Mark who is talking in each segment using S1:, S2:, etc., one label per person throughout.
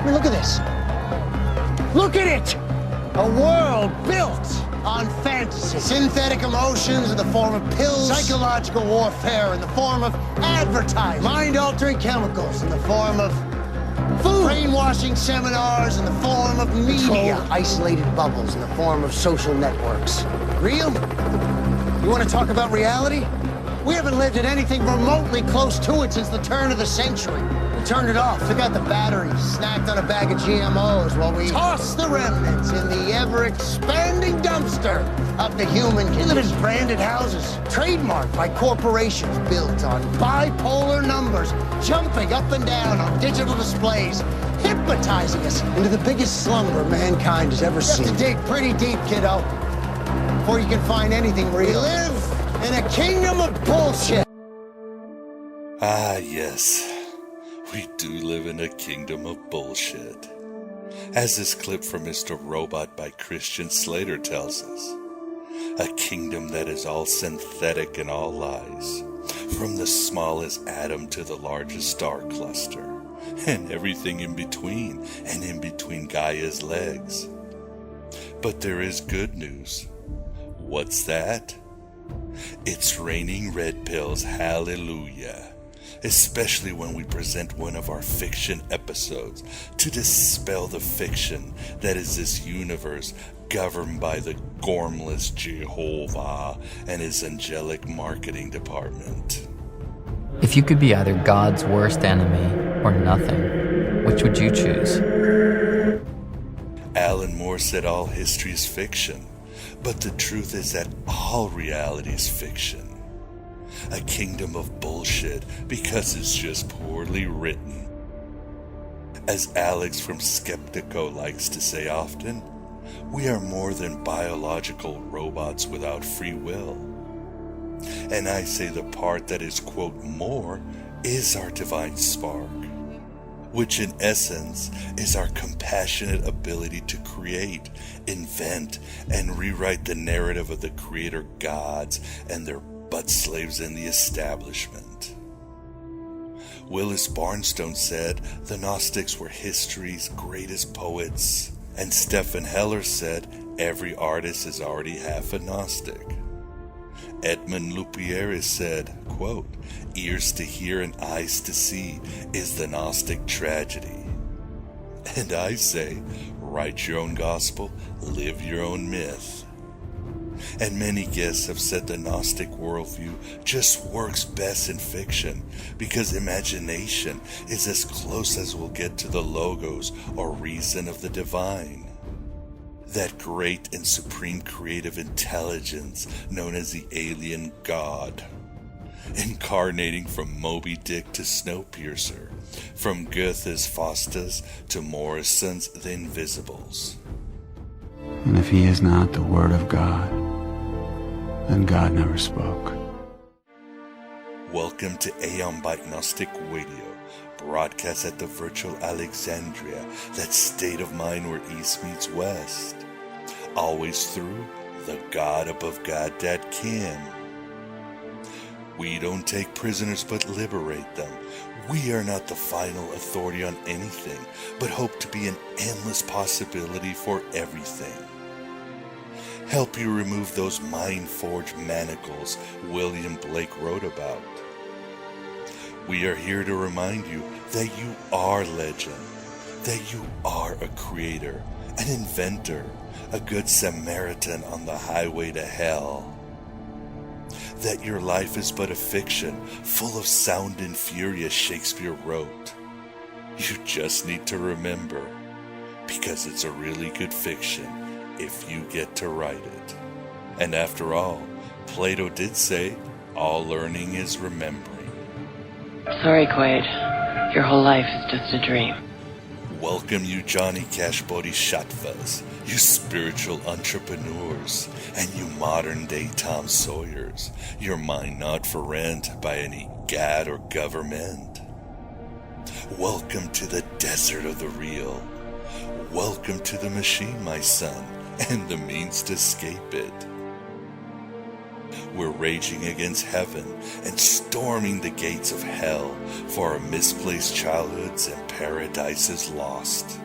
S1: I mean, look at this. Look at it! A world built on fantasy. Synthetic emotions in the form of pills. Psychological warfare in the form of advertising. Mind-altering chemicals in the form of food. Brainwashing seminars in the form of media. Controlled, isolated bubbles in the form of social networks. Real? You want to talk about reality? We haven't lived in anything remotely close to it since the turn of the century. We turned it off, took out the batteries, snacked on a bag of GMOs while we tossed the remnants in the ever-expanding dumpster of the human condition. We live in branded houses, trademarked by corporations, built on bipolar numbers, jumping up and down on digital displays, hypnotizing us into the biggest slumber mankind has ever seen. You have to dig pretty deep, kiddo, before you can find anything real. We live in a kingdom of bullshit.
S2: Ah, yes. We do live in a kingdom of bullshit. As this clip from Mr. Robot by Christian Slater tells us, a kingdom that is all synthetic and all lies, from the smallest atom to the largest star cluster, and everything in between, and in between Gaia's legs. But there is good news. What's that? It's raining red pills, hallelujah. Especially when we present one of our fiction episodes to dispel the fiction that is this universe governed by the gormless Jehovah and his angelic marketing department.
S3: If you could be either God's worst enemy or nothing, which would you choose?
S2: Alan Moore said all history is fiction, but the truth is that all reality is fiction. A kingdom of bullshit because it's just poorly written. As Alex from Skeptico likes to say often, we are more than biological robots without free will. And I say the part that is, quote, more is our divine spark, which in essence is our compassionate ability to create, invent, and rewrite the narrative of the creator gods and their butt slaves in the establishment. Willis Barnstone said the Gnostics were history's greatest poets, and Stephen Heller said every artist is already half a Gnostic. Edmund Lupieris said, quote, ears to hear and eyes to see is the Gnostic tragedy. And I say, write your own gospel, live your own myth. And many guests have said the Gnostic worldview just works best in fiction because imagination is as close as we'll get to the logos or reason of the divine. That great and supreme creative intelligence known as the alien god, incarnating from Moby Dick to Snowpiercer, from Goethe's Faustus to Morrison's The Invisibles.
S4: And if he is not the Word of God, then God never spoke.
S2: Welcome to Aeon by Gnostic Radio, broadcast at the virtual Alexandria, that state of mind where East meets West. Always through the God above God that can. We don't take prisoners but liberate them. We are not the final authority on anything, but hope to be an endless possibility for everything. Help you remove those mind-forged manacles William Blake wrote about. We are here to remind you that you are legend, that you are a creator, an inventor, a good Samaritan on the highway to hell. That your life is but a fiction, full of sound and fury as Shakespeare wrote. You just need to remember, because it's a really good fiction if you get to write it. And after all, Plato did say, all learning is remembering.
S5: Sorry, Quaid. Your whole life is just a dream.
S2: Welcome you Johnny Cash Bodhisattvas, you spiritual entrepreneurs, and you modern day Tom Sawyers, your mind not for rent by any god or government. Welcome to the desert of the real. Welcome to the machine, my son, and the means to escape it. We're raging against heaven and storming the gates of hell for our misplaced childhoods and paradises lost.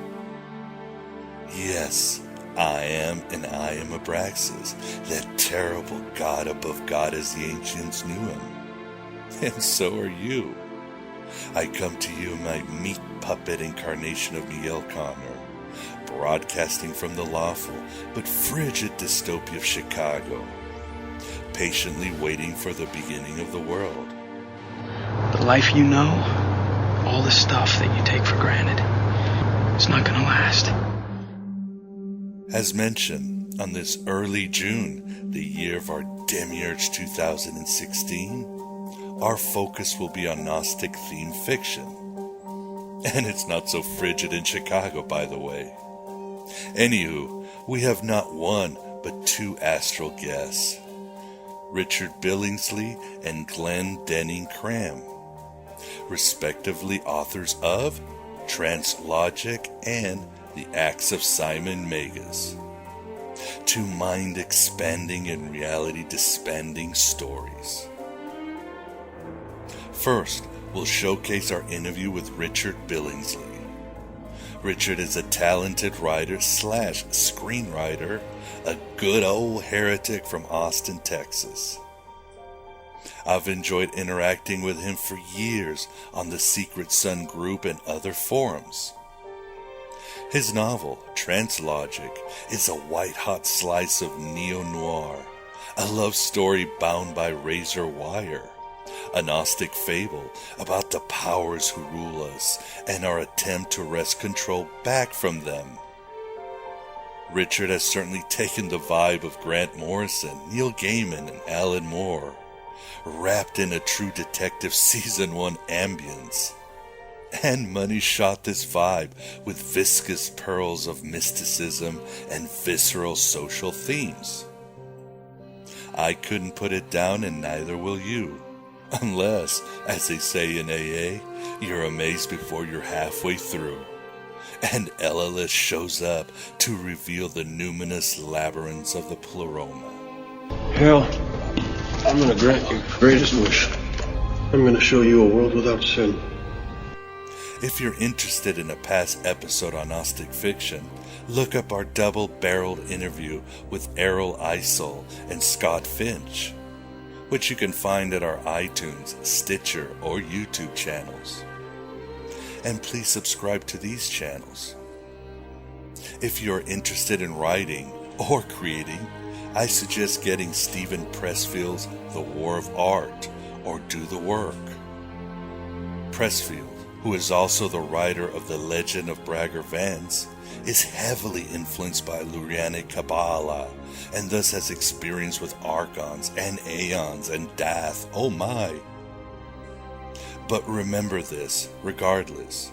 S2: Yes, I am Abraxas, that terrible god above God as the ancients knew him. And so are you. I come to you, my meat puppet incarnation of Miguel Connor, broadcasting from the lawful but frigid dystopia of Chicago, patiently waiting for the beginning of the world.
S6: The life you know, all the stuff that you take for granted, it's not gonna last.
S2: As mentioned, on this early June, the year of our Demiurge 2016, our focus will be on Gnostic themed fiction. And it's not so frigid in Chicago, by the way. Anywho, we have not one, but two astral guests, Richard Billingsley and Glendenning Cram, respectively authors of Trance Logic and the Acts of Simon Magus, two mind-expanding and reality-dispending stories. First, we'll showcase our interview with Richard Billingsley. Richard is a talented writer / screenwriter, a good old heretic from Austin, Texas. I've enjoyed interacting with him for years on the Secret Sun group and other forums. His novel, Trance Logic, is a white-hot slice of neo-noir, a love story bound by razor wire, a Gnostic fable about the powers who rule us and our attempt to wrest control back from them. Richard has certainly taken the vibe of Grant Morrison, Neil Gaiman, and Alan Moore, wrapped in a True Detective Season 1 ambience. And Money shot this vibe with viscous pearls of mysticism and visceral social themes. I couldn't put it down, and neither will you. Unless, as they say in AA, you're amazed before you're halfway through. And LLS shows up to reveal the numinous labyrinths of the pleroma.
S7: Hell, I'm gonna grant your greatest wish. I'm gonna show you a world without sin.
S2: If you're interested in a past episode on Gnostic fiction, look up our double-barreled interview with Errol Eisel and Scott Finch, which you can find at our iTunes, Stitcher, or YouTube channels. And please subscribe to these channels. If you're interested in writing or creating, I suggest getting Stephen Pressfield's The War of Art or Do the Work. Pressfield, who is also the writer of The Legend of Bragger Vance, is heavily influenced by Lurianic Kabbalah, and thus has experience with archons and aeons and Dath, oh my. But remember this, regardless.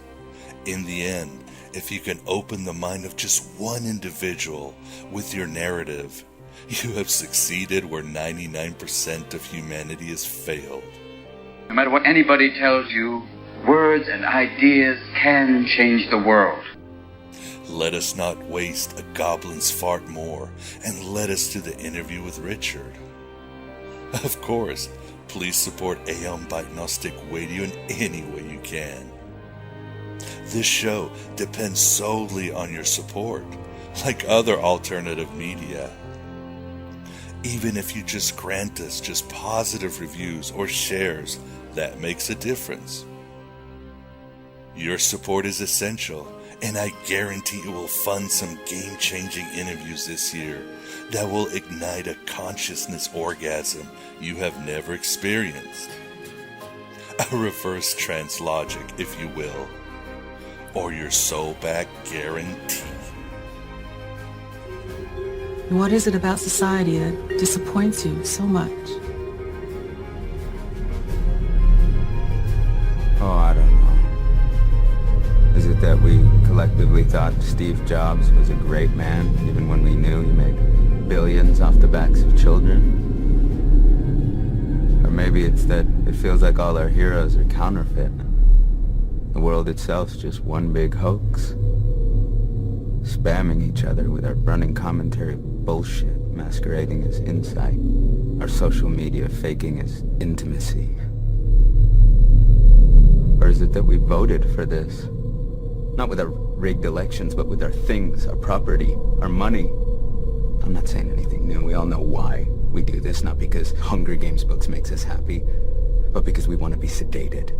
S2: In the end, if you can open the mind of just one individual with your narrative, you have succeeded where 99% of humanity has failed.
S8: No matter what anybody tells you, words and ideas can change the world.
S2: Let us not waste a goblin's fart more, and let us do the interview with Richard. Of course, please support Aeon Byte Gnostic Radio in any way you can. This show depends solely on your support, like other alternative media. Even if you just grant us just positive reviews or shares, that makes a difference. Your support is essential, and I guarantee it will fund some game-changing interviews this year that will ignite a consciousness orgasm you have never experienced. A reverse trance logic, if you will, or your soul back guarantee.
S9: What is it about society that disappoints you so much?
S4: Oh, I don't know. Is it that we collectively thought Steve Jobs was a great man, even when we knew he made billions off the backs of children? Or maybe it's that it feels like all our heroes are counterfeit. The world itself's just one big hoax. Spamming each other with our burning commentary bullshit masquerading as insight. our social media faking as intimacy? Or is it that we voted for this? Not with our rigged elections, but with our things, our property, our money. I'm not saying anything new. We all know why we do this, not because Hunger Games books makes us happy, but because we want to be sedated.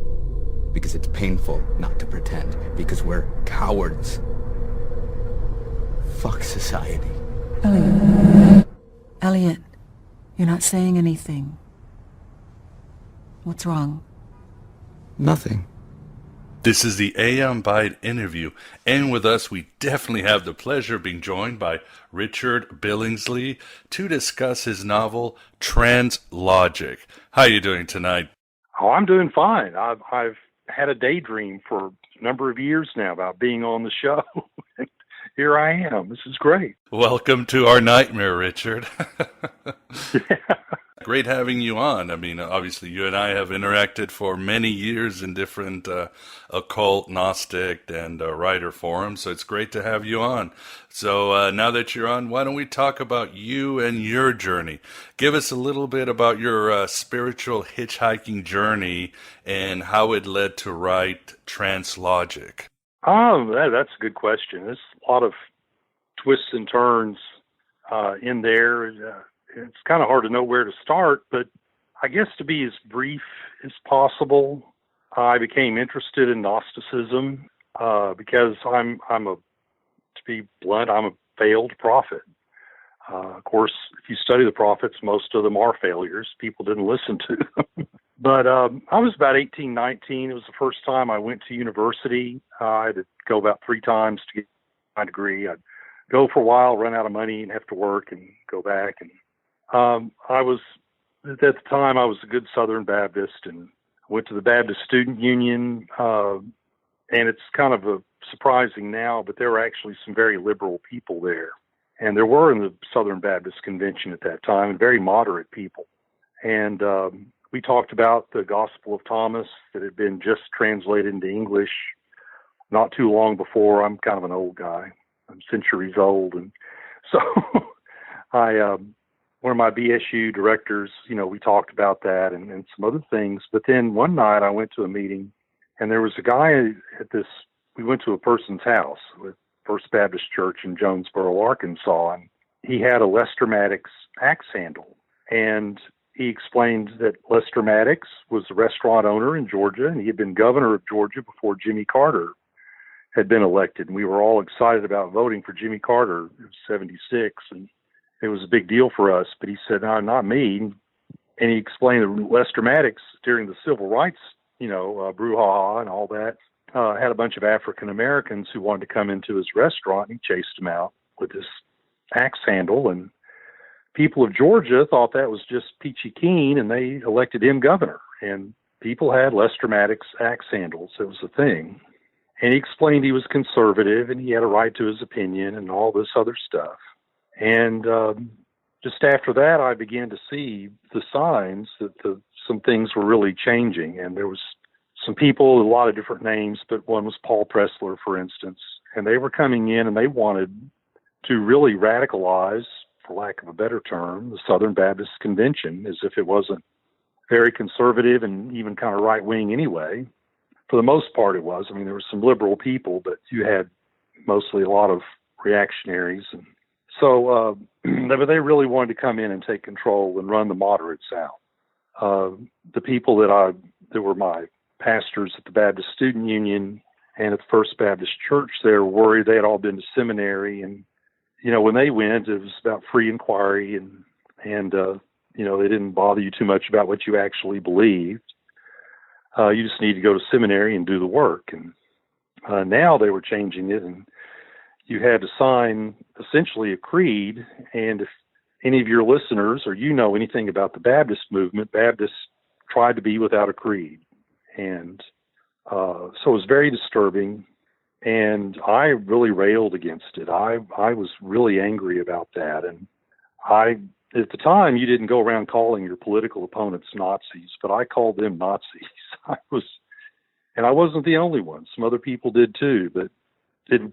S4: Because it's painful not to pretend. Because we're cowards. Fuck society.
S9: Elliot, you're not saying anything. What's wrong?
S4: Nothing.
S2: This is the Aeon Bide interview, and with us we definitely have the pleasure of being joined by Richard Billingsley to discuss his novel Trance Logic. How are you doing tonight?
S10: Oh, I'm doing fine. I've had a daydream for a number of years now about being on the show. Here I am. This is great.
S2: Welcome to our nightmare, Richard.
S10: Yeah.
S2: Great having you on. I mean, obviously, you and I have interacted for many years in different occult, Gnostic, and writer forums, so it's great to have you on. So now that you're on, why don't we talk about you and your journey? Give us a little bit about your spiritual hitchhiking journey and how it led to write Trance Logic.
S10: Oh, that's a good question. There's a lot of twists and turns in there. It's kind of hard to know where to start, but I guess to be as brief as possible, I became interested in Gnosticism because to be blunt, I'm a failed prophet. Of course, if you study the prophets, most of them are failures. People didn't listen to them. But I was about 18, 19. It was the first time I went to university. I had to go about 3 times to get my degree. I'd go for a while, run out of money, and have to work and go back. And at the time, I was a good Southern Baptist and went to the Baptist Student Union. And it's kind of surprising now, but there were actually some very liberal people there. And there were in the Southern Baptist Convention at that time, and very moderate people. And we talked about the Gospel of Thomas that had been just translated into English not too long before. I'm kind of an old guy. I'm centuries old. And so one of my BSU directors, we talked about that and some other things. But then one night I went to a meeting, and there was a guy we went to a person's house with First Baptist Church in Jonesboro, Arkansas, and he had a Lester Maddox axe handle. And he explained that Lester Maddox was a restaurant owner in Georgia, and he had been governor of Georgia before Jimmy Carter had been elected. And we were all excited about voting for Jimmy Carter. It was 76, and it was a big deal for us. But he said, no, not me. And he explained that Lester Maddox, during the civil rights, brouhaha and all that, had a bunch of African Americans who wanted to come into his restaurant, and he chased them out with this axe handle. And people of Georgia thought that was just peachy keen, and they elected him governor. And people had Lester Maddox axe handles. It was a thing. And he explained he was conservative, and he had a right to his opinion and all this other stuff. And just after that, I began to see the signs that some things were really changing. And there was some people with a lot of different names, but one was Paul Pressler, for instance. And they were coming in, and they wanted to really radicalize, for lack of a better term, the Southern Baptist Convention, as if it wasn't very conservative and even kind of right-wing anyway. For the most part, it was. I mean, there were some liberal people, but you had mostly a lot of reactionaries. And so but they really wanted to come in and take control and run the moderates out. The people that were my pastors at the Baptist Student Union and at the First Baptist Church, they were worried. They had all been to seminary, and when they went, it was about free inquiry, and they didn't bother you too much about what you actually believed. You just need to go to seminary and do the work. And now they were changing it, and you had to sign essentially a creed. And if any of your listeners or anything about the Baptist movement, Baptists tried to be without a creed. And so it was very disturbing. And I really railed against it. I was really angry about that. And at the time, you didn't go around calling your political opponents Nazis, but I called them Nazis. And I wasn't the only one. Some other people did too, but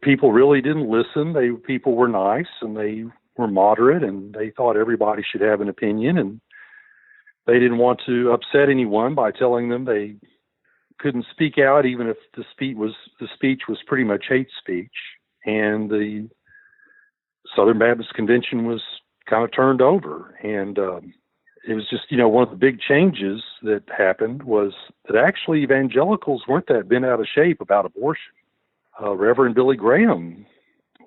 S10: people really didn't listen. People were nice, and they were moderate, and they thought everybody should have an opinion. And they didn't want to upset anyone by telling them they couldn't speak out, even if the speech was pretty much hate speech. And the Southern Baptist Convention was kind of turned over. And it was just, one of the big changes that happened was that actually evangelicals weren't that bent out of shape about abortion. Reverend Billy Graham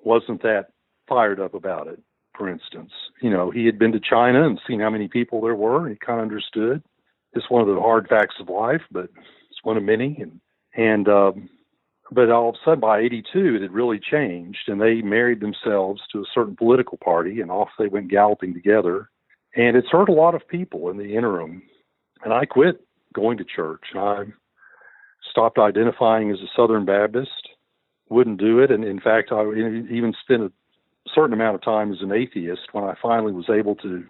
S10: wasn't that fired up about it, for instance. He had been to China and seen how many people there were, and he kind of understood. It's one of the hard facts of life, but it's one of many. But all of a sudden, by 82, it had really changed, and they married themselves to a certain political party, and off they went galloping together. And it's hurt a lot of people in the interim. And I quit going to church. I stopped identifying as a Southern Baptist, wouldn't do it. And in fact, I even spent a certain amount of time as an atheist when I finally was able to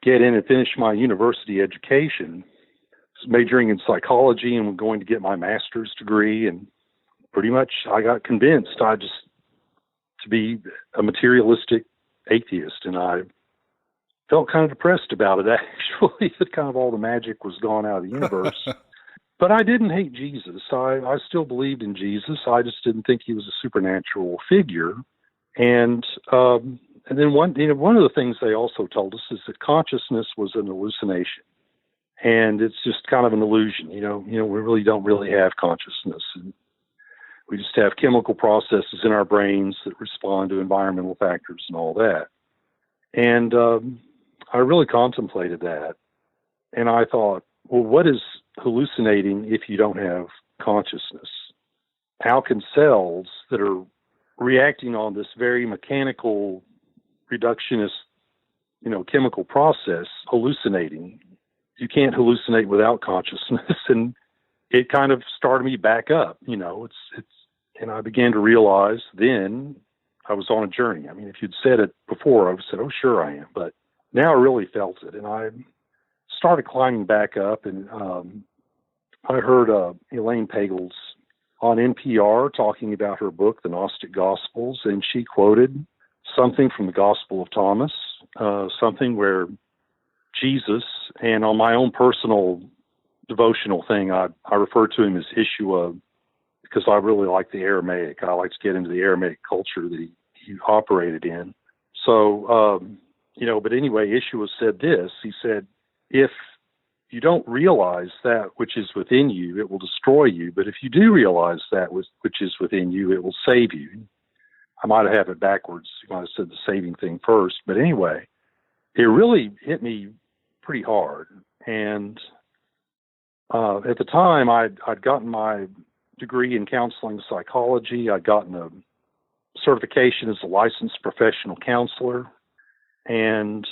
S10: get in and finish my university education. I was majoring in psychology and going to get my master's degree. And pretty much I got convinced to be a materialistic atheist. And I felt kind of depressed about it, actually, that kind of all the magic was gone out of the universe. But I didn't hate Jesus. I still believed in Jesus. I just didn't think he was a supernatural figure. And then one of the things they also told us is that consciousness was an hallucination. And it's just kind of an illusion. We really don't really have consciousness. And we just have chemical processes in our brains that respond to environmental factors and all that. And I really contemplated that, and I thought, well, what is hallucinating if you don't have consciousness? How can cells that are reacting on this very mechanical, reductionist, chemical process hallucinating? You can't hallucinate without consciousness, and it kind of started me back up. And I began to realize then I was on a journey. I mean, if you'd said it before, I would have said, oh, sure I am. But now I really felt it. And I started climbing back up. And I heard Elaine Pagels on NPR talking about her book, The Gnostic Gospels. And she quoted something from the Gospel of Thomas, something where Jesus, and on my own personal devotional thing, I refer to him as Yeshua, because I really like the Aramaic. I like to get into the Aramaic culture that he operated in. So, but anyway, Yeshua said this. He said, if you don't realize that which is within you, it will destroy you. But if you do realize that which is within you, it will save you. I might have it backwards. You might have said the saving thing first. But anyway, it really hit me pretty hard. And at the time, I'd gotten my degree in counseling psychology. I'd gotten a certification as a licensed professional counselor, and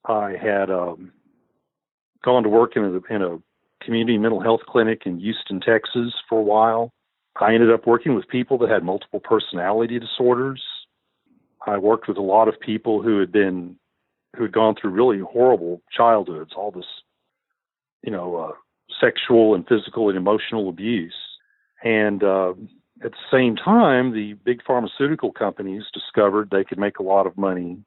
S10: I had gone to work in a community mental health clinic in Houston, Texas for a while. I ended up working with people that had multiple personality disorders. I worked with a lot of people who had gone through really horrible childhoods, all this, sexual and physical and emotional abuse. And at the same time, the big pharmaceutical companies discovered they could make a lot of money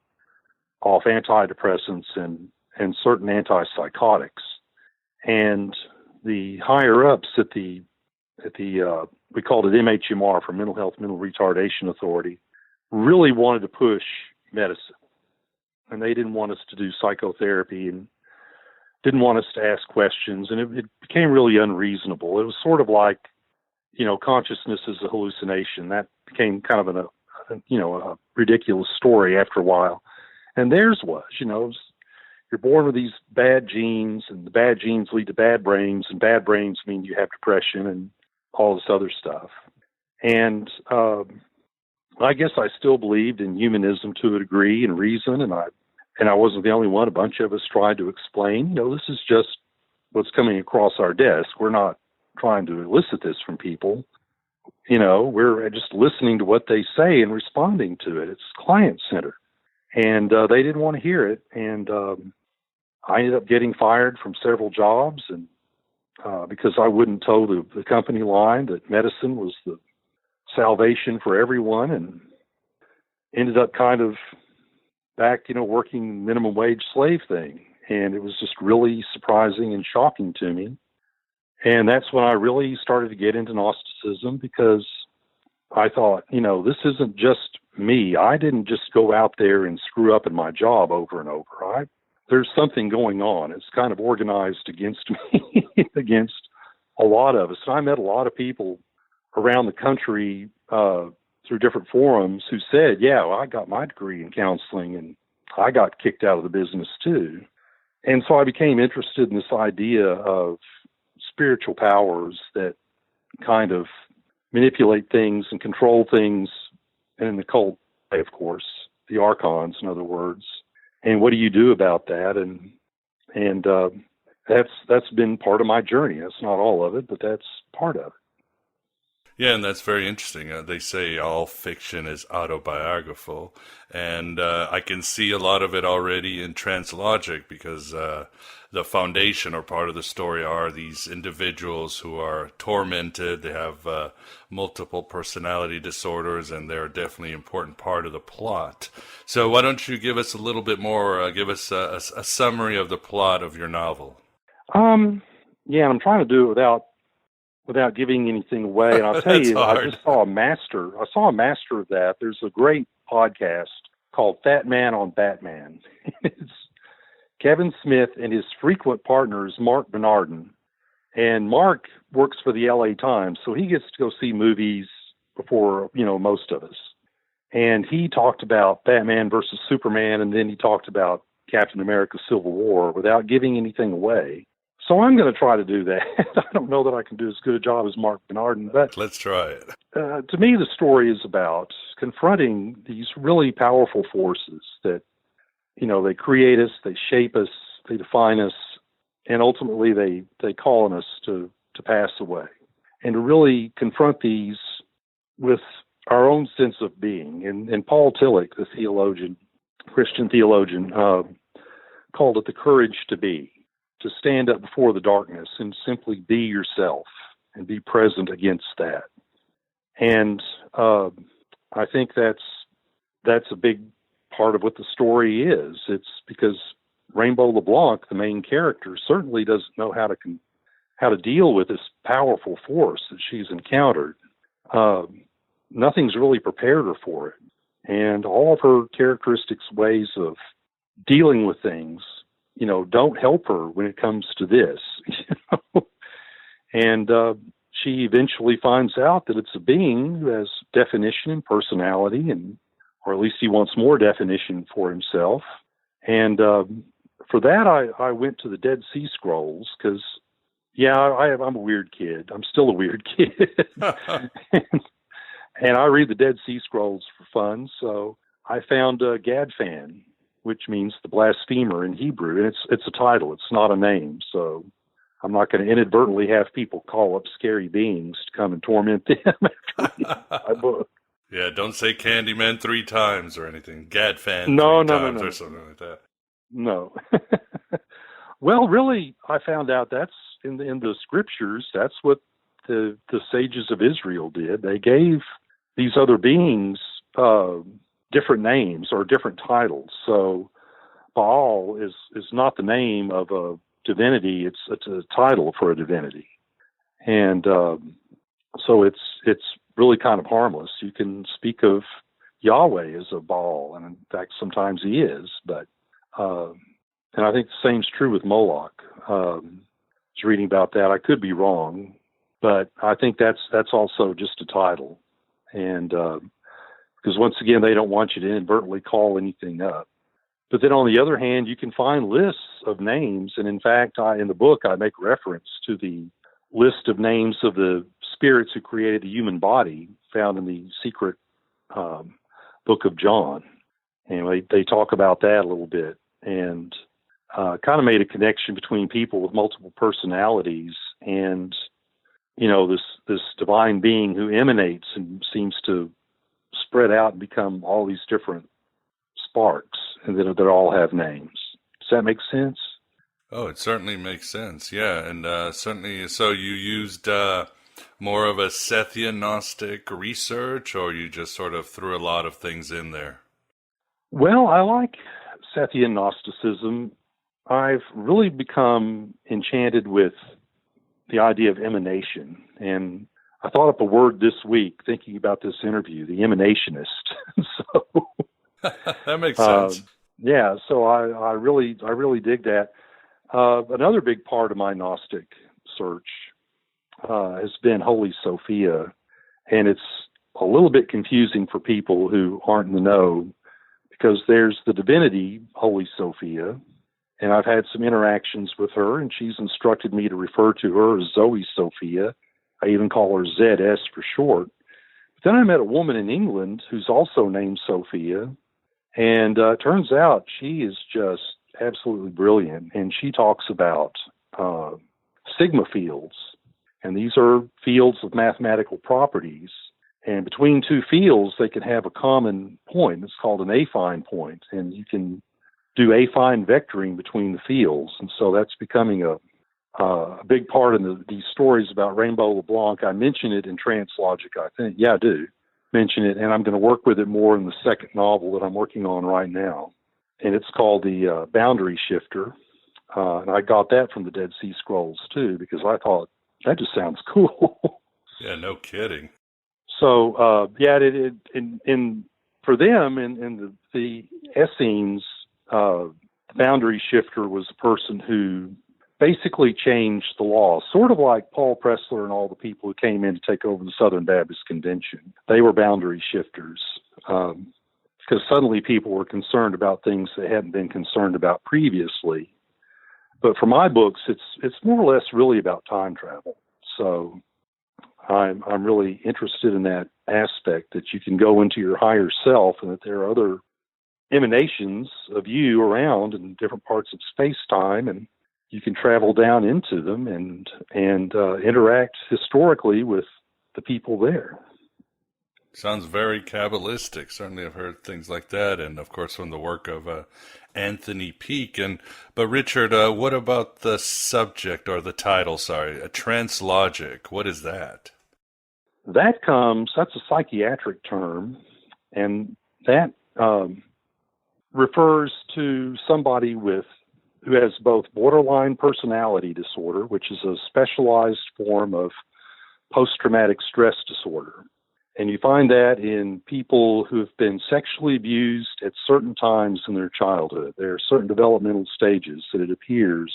S10: off antidepressants and certain antipsychotics. And the higher ups at the we called it MHMR, for Mental Health Mental Retardation Authority, really wanted to push medicine. And they didn't want us to do psychotherapy and didn't want us to ask questions. And it became really unreasonable. It was sort of like, consciousness is a hallucination. That became kind of a ridiculous story after a while. And theirs was, you're born with these bad genes, and the bad genes lead to bad brains, and bad brains mean you have depression and all this other stuff. And I guess I still believed in humanism to a degree and reason, and I wasn't the only one. A bunch of us tried to explain, this is just what's coming across our desk. We're not trying to elicit this from people. We're just listening to what they say and responding to it. It's client-centered. And they didn't want to hear it. And I ended up getting fired from several jobs, and because I wouldn't toe the company line that medicine was the salvation for everyone, and ended up kind of back, working minimum wage slave thing. And it was just really surprising and shocking to me. And that's when I really started to get into Gnosticism, because I thought, this isn't just me. I didn't just go out there and screw up in my job over and over. There's something going on. It's kind of organized against me, against a lot of us. And I met a lot of people around the country through different forums who said, yeah, well, I got my degree in counseling and I got kicked out of the business too. And so I became interested in this idea of spiritual powers that kind of manipulate things and control things, and in the cult, of course, the archons, in other words. And what do you do about that? And that's been part of my journey. That's not all of it, but that's part of it.
S2: Yeah, and that's very interesting. They say all fiction is autobiographical, and I can see a lot of it already in Trance Logic, because the foundation or part of the story are these individuals who are tormented. They have multiple personality disorders, and they're definitely an important part of the plot. So why don't you give us a little bit more, give us a summary of the plot of your novel?
S10: Yeah, I'm trying to do it without giving anything away. And I'll tell you, I just saw a master of that. There's a great podcast called Fat Man on Batman. It's Kevin Smith and his frequent partner is Mark Bernardin. And Mark works for the LA Times, so he gets to go see movies before, most of us. And he talked about Batman versus Superman, and then he talked about Captain America Civil War without giving anything away. So I'm going to try to do that. I don't know that I can do as good a job as Mark Bernardin, but
S2: let's try it.
S10: To me, the story is about confronting these really powerful forces that, they create us, they shape us, they define us, and ultimately they call on us to pass away. And to really confront these with our own sense of being. And Paul Tillich, the theologian, Christian theologian, called it the courage to be. To stand up before the darkness and simply be yourself and be present against that. And I think that's a big part of what the story is. It's because Rainbow LeBlanc, the main character, certainly doesn't know how to deal with this powerful force that she's encountered. Nothing's really prepared her for it. And all of her characteristics, ways of dealing with things, don't help her when it comes to this. And she eventually finds out that it's a being who has definition and personality, or at least he wants more definition for himself. And for that, I went to the Dead Sea Scrolls, because, I'm a weird kid. I'm still a weird kid. and I read the Dead Sea Scrolls for fun, so I found Gadfan, which means the blasphemer in Hebrew. And it's a title. It's not a name. So I'm not going to inadvertently have people call up scary beings to come and torment them after reading my book.
S2: Yeah, don't say Candyman 3 times or anything. Gadfan
S10: no,
S2: 3 times or something like that.
S10: No. Well, really, I found out that's in the scriptures, that's what the sages of Israel did. They gave these other beings different names or different titles. So Baal is not the name of a divinity, it's a title for a divinity. And so it's really kind of harmless. You can speak of Yahweh as a Baal, and in fact sometimes he is, but and I think the same's true with Moloch. I was reading about that. I could be wrong, but I think that's also just a title. And because once again, they don't want you to inadvertently call anything up. But then on the other hand, you can find lists of names. And in fact, in the book, I make reference to the list of names of the spirits who created the human body found in the secret book of John. And they talk about that a little bit, and kind of made a connection between people with multiple personalities and, this divine being who emanates and seems to spread out and become all these different sparks, and that they all have names. Does that make sense?
S2: Oh, it certainly makes sense. Yeah, and certainly. So you used more of a Sethian Gnostic research, or you just sort of threw a lot of things in there?
S10: Well, I like Sethian Gnosticism I've really become enchanted with the idea of emanation. And I thought up a word this week thinking about this interview, the emanationist. So
S2: that makes sense.
S10: Yeah, so I really dig that. Another big part of my Gnostic search has been Holy Sophia, and it's a little bit confusing for people who aren't in the know, because there's the divinity, Holy Sophia, and I've had some interactions with her, and she's instructed me to refer to her as Zoe Sophia. I even call her ZS for short. But then I met a woman in England who's also named Sophia, and turns out she is just absolutely brilliant, and she talks about sigma fields, and these are fields of mathematical properties, and between two fields they can have a common point. It's called an affine point, and you can do affine vectoring between the fields, and so that's becoming a big part in these stories about Rainbow LeBlanc. I mention it in Trance Logic, I think. Yeah, I do mention it, and I'm going to work with it more in the second novel that I'm working on right now, and it's called the Boundary Shifter, and I got that from the Dead Sea Scrolls too, because I thought that just sounds cool.
S2: Yeah, no kidding.
S10: So for them in the Essenes, the Boundary Shifter was a person who basically changed the law, sort of like Paul Pressler and all the people who came in to take over the Southern Baptist Convention. They were boundary shifters, because suddenly people were concerned about things they hadn't been concerned about previously. But for my books, it's more or less really about time travel. So I'm really interested in that aspect, that you can go into your higher self and that there are other emanations of you around in different parts of space-time, and you can travel down into them and interact historically with the people there.
S2: Sounds very Kabbalistic. Certainly I've heard things like that, and of course from the work of Anthony Peake. But Richard, what about the subject, or the title, sorry, Trance Logic? What is that?
S10: That's a psychiatric term, and that refers to somebody who has both borderline personality disorder, which is a specialized form of post-traumatic stress disorder. And you find that in people who have been sexually abused at certain times in their childhood. There are certain developmental stages that it appears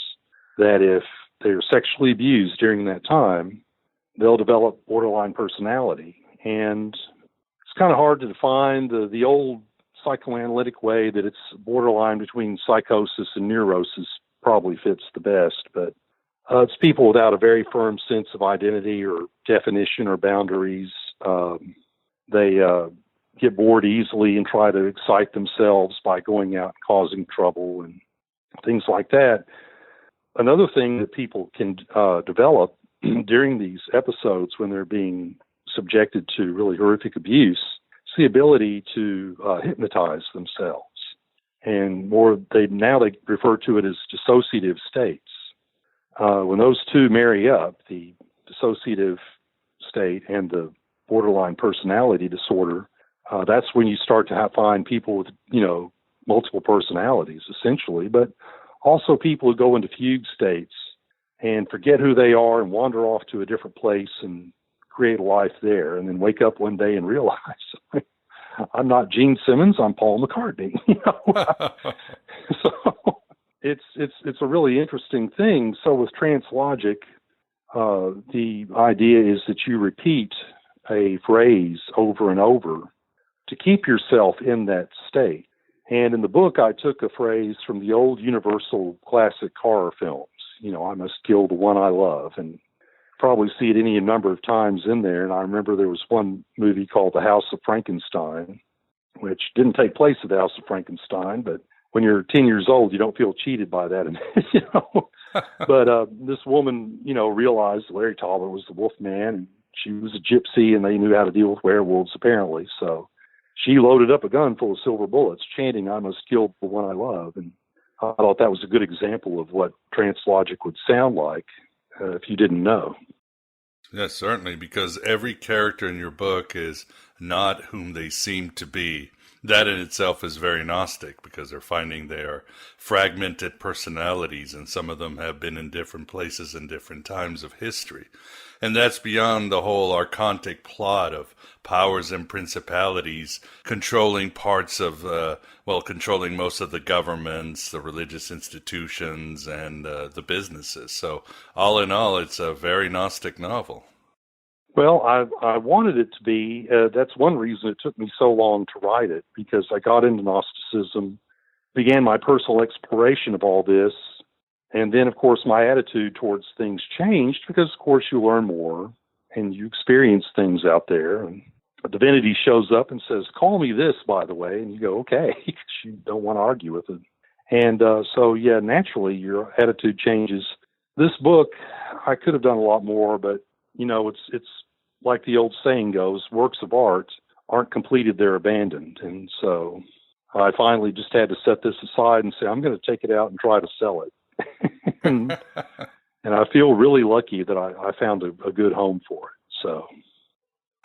S10: that if they're sexually abused during that time, they'll develop borderline personality. And it's kind of hard to define. The old psychoanalytic way that it's borderline between psychosis and neurosis probably fits the best, but it's people without a very firm sense of identity or definition or boundaries. They get bored easily and try to excite themselves by going out and causing trouble and things like that. Another thing that people can develop during these episodes when they're being subjected to really horrific abuse is the ability to hypnotize themselves. And they refer to it as dissociative states. When those two marry up, the dissociative state and the borderline personality disorder, that's when you start to find people with, multiple personalities, essentially, but also people who go into fugue states and forget who they are and wander off to a different place and create a life there, and then wake up one day and realize, I'm not Gene Simmons, I'm Paul McCartney. So it's a really interesting thing. So with Trance Logic, the idea is that you repeat a phrase over and over to keep yourself in that state. And in the book, I took a phrase from the old Universal classic horror films. I must kill the one I love, and probably see it any number of times in there. And I remember there was one movie called The House of Frankenstein, which didn't take place at the House of Frankenstein, but when you're 10 years old, you don't feel cheated by that, But this woman, realized Larry Talbot was the wolf man, and she was a gypsy, and they knew how to deal with werewolves, apparently. So she loaded up a gun full of silver bullets, chanting, I must kill the one I love. And I thought that was a good example of what Trance Logic would sound like if you didn't know.
S2: Yes, certainly, because every character in your book is not whom they seem to be. That in itself is very Gnostic, because they're finding their fragmented personalities, and some of them have been in different places in different times of history. And that's beyond the whole archontic plot of powers and principalities controlling parts of, controlling most of the governments, the religious institutions, and the businesses. So all in all, it's a very Gnostic novel.
S10: Well, I wanted it to be. That's one reason it took me so long to write it, because I got into Gnosticism, began my personal exploration of all this, and then, of course, my attitude towards things changed because, of course, you learn more and you experience things out there. And a divinity shows up and says, "Call me this, by the way," and you go, "Okay," because you don't want to argue with it. And so, yeah, naturally, your attitude changes. This book, I could have done a lot more, but it's like the old saying goes, works of art aren't completed, they're abandoned. And so I finally just had to set this aside and say, I'm going to take it out and try to sell it. and I feel really lucky that I found a good home for it. So.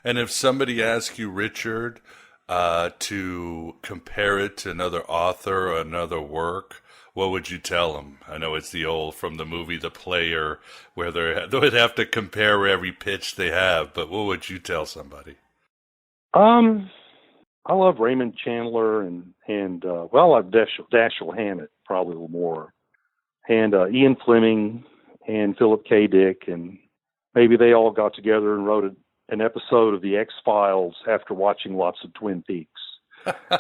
S2: And if somebody asks you, Richard, to compare it to another author or another work, what would you tell them? I know it's the old from the movie The Player, where they would have to compare every pitch they have, but what would you tell somebody?
S10: I love Raymond Chandler and I love Dashiell Hammett probably a little more, and Ian Fleming and Philip K. Dick, and maybe they all got together and wrote an episode of The X-Files after watching lots of Twin Peaks.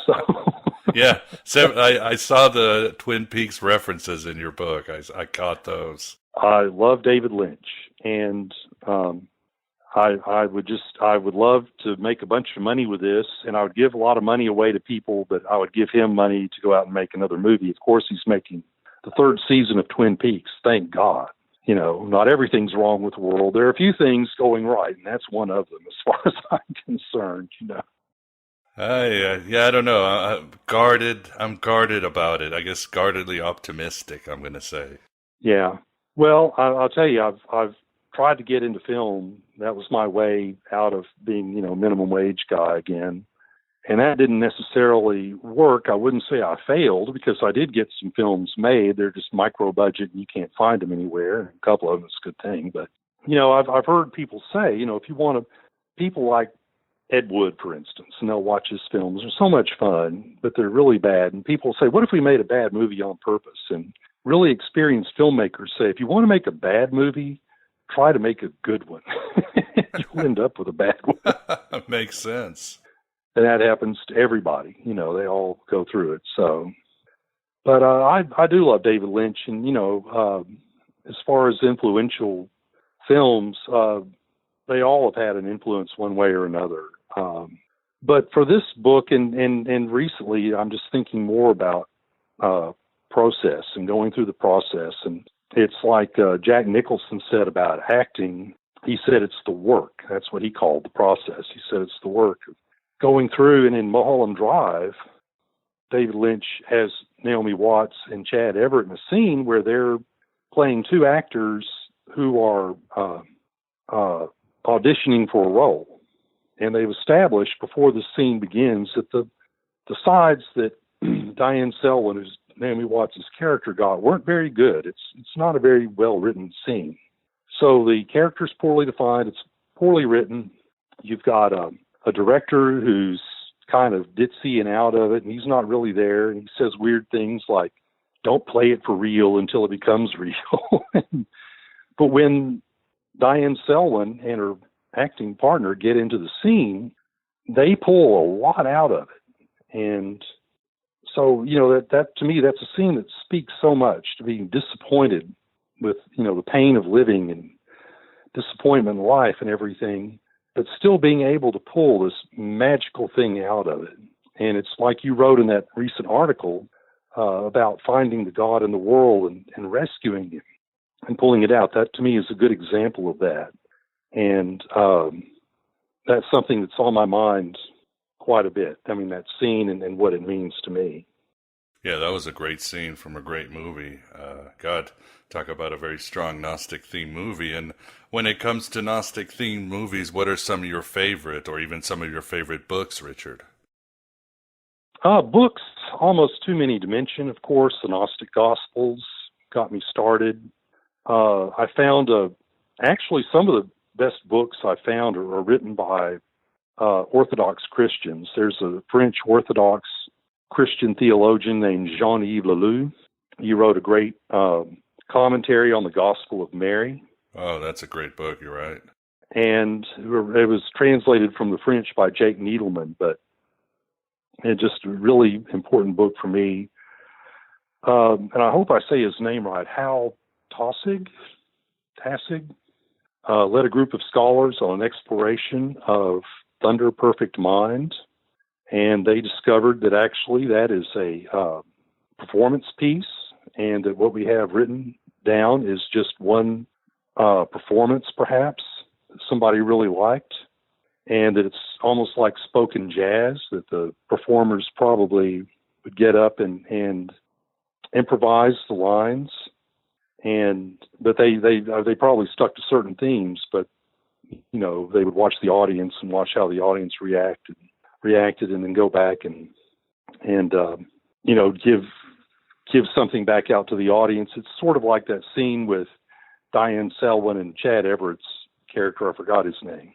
S10: So.
S2: Yeah, I saw the Twin Peaks references in your book. I caught those.
S10: I love David Lynch, and I would love to make a bunch of money with this, and I would give a lot of money away to people, but I would give him money to go out and make another movie. Of course, he's making the third season of Twin Peaks. Thank God. Not everything's wrong with the world. There are a few things going right, and that's one of them, as far as I'm concerned.
S2: I don't know. I'm guarded about it. I guess guardedly optimistic, I'm going to say.
S10: Yeah. Well, I'll tell you, I've tried to get into film. That was my way out of being, minimum wage guy again. And that didn't necessarily work. I wouldn't say I failed, because I did get some films made. They're just micro budget and you can't find them anywhere. A couple of them is a good thing. But, I've heard people say, if you want people like Ed Wood, for instance, and they'll watch his films. They're so much fun, but they're really bad. And people say, what if we made a bad movie on purpose? And really experienced filmmakers say, if you want to make a bad movie, try to make a good one. You'll end up with a bad one.
S2: Makes sense.
S10: And that happens to everybody. They all go through it. So, but I do love David Lynch. And, as far as influential films, they all have had an influence one way or another. But for this book and recently, I'm just thinking more about process and going through the process. And it's like Jack Nicholson said about acting. He said it's the work. That's what he called the process. He said it's the work of going through. And in Mulholland Drive, David Lynch has Naomi Watts and Chad Everett in a scene where they're playing two actors who are auditioning for a role. And they've established before the scene begins that the sides that Diane Selwyn, who's Naomi Watts' character, got weren't very good. It's not a very well-written scene. So the character's poorly defined. It's poorly written. You've got a director who's kind of ditzy and out of it, and he's not really there. And he says weird things like, don't play it for real until it becomes real. But when Diane Selwyn and her acting partner get into the scene, they pull a lot out of it. And so, that to me, that's a scene that speaks so much to being disappointed with, the pain of living and disappointment in life and everything, but still being able to pull this magical thing out of it. And it's like you wrote in that recent article about finding the God in the world and rescuing him and pulling it out. That to me is a good example of that. And that's something that's on my mind quite a bit. I mean, that scene and what it means to me.
S2: Yeah, that was a great scene from a great movie. God, talk about a very strong Gnostic-themed movie. And when it comes to Gnostic-themed movies, what are some of your favorite, or even some of your favorite books, Richard?
S10: Books, almost too many to mention, of course. The Gnostic Gospels got me started. I found actually some of the best books I found are written by Orthodox Christians. There's a French Orthodox Christian theologian named Jean-Yves Lelou. He wrote a great commentary on the Gospel of Mary.
S2: Oh, that's a great book, you're right.
S10: And it was translated from the French by Jake Needleman, but it's just a really important book for me. And I hope I say his name right, Hal Taussig led a group of scholars on an exploration of Thunder Perfect Mind, and they discovered that actually that is a performance piece, and that what we have written down is just one performance, perhaps, that somebody really liked, and that it's almost like spoken jazz, that the performers probably would get up and improvise the lines, but they probably stuck to certain themes, but you know, they would watch the audience and watch how the audience reacted, and then go back and you know, give something back out to the audience. It's sort of like that scene with Diane Selwyn and Chad Everett's character, I forgot his name.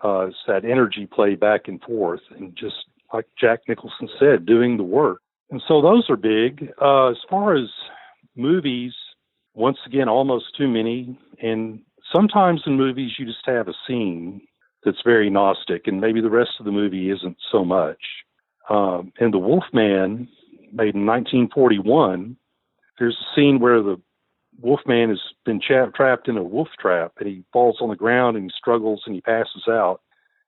S10: It's that energy play back and forth, and just like Jack Nicholson said, doing the work. And so those are big. As far as movies, once again, almost too many. And sometimes in movies, you just have a scene that's very Gnostic, and maybe the rest of the movie isn't so much. In The Wolfman, made in 1941, there's a scene where the Wolfman has been trapped in a wolf trap, and he falls on the ground and he struggles and he passes out.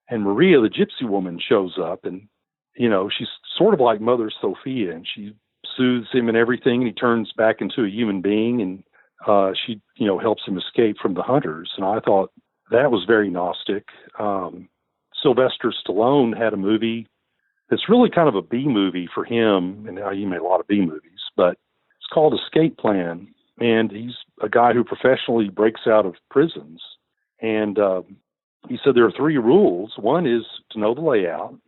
S10: And Maria, the gypsy woman, shows up, and you know, she's sort of like Mother Sophia, and she soothes him and everything, and he turns back into a human being, and she, you know, helps him escape from the hunters. And I thought that was very Gnostic. Sylvester Stallone had a movie that's really kind of a B movie for him, and he made a lot of B movies, but it's called Escape Plan, and he's a guy who professionally breaks out of prisons. And he said there are 3 rules. One is to know the layout.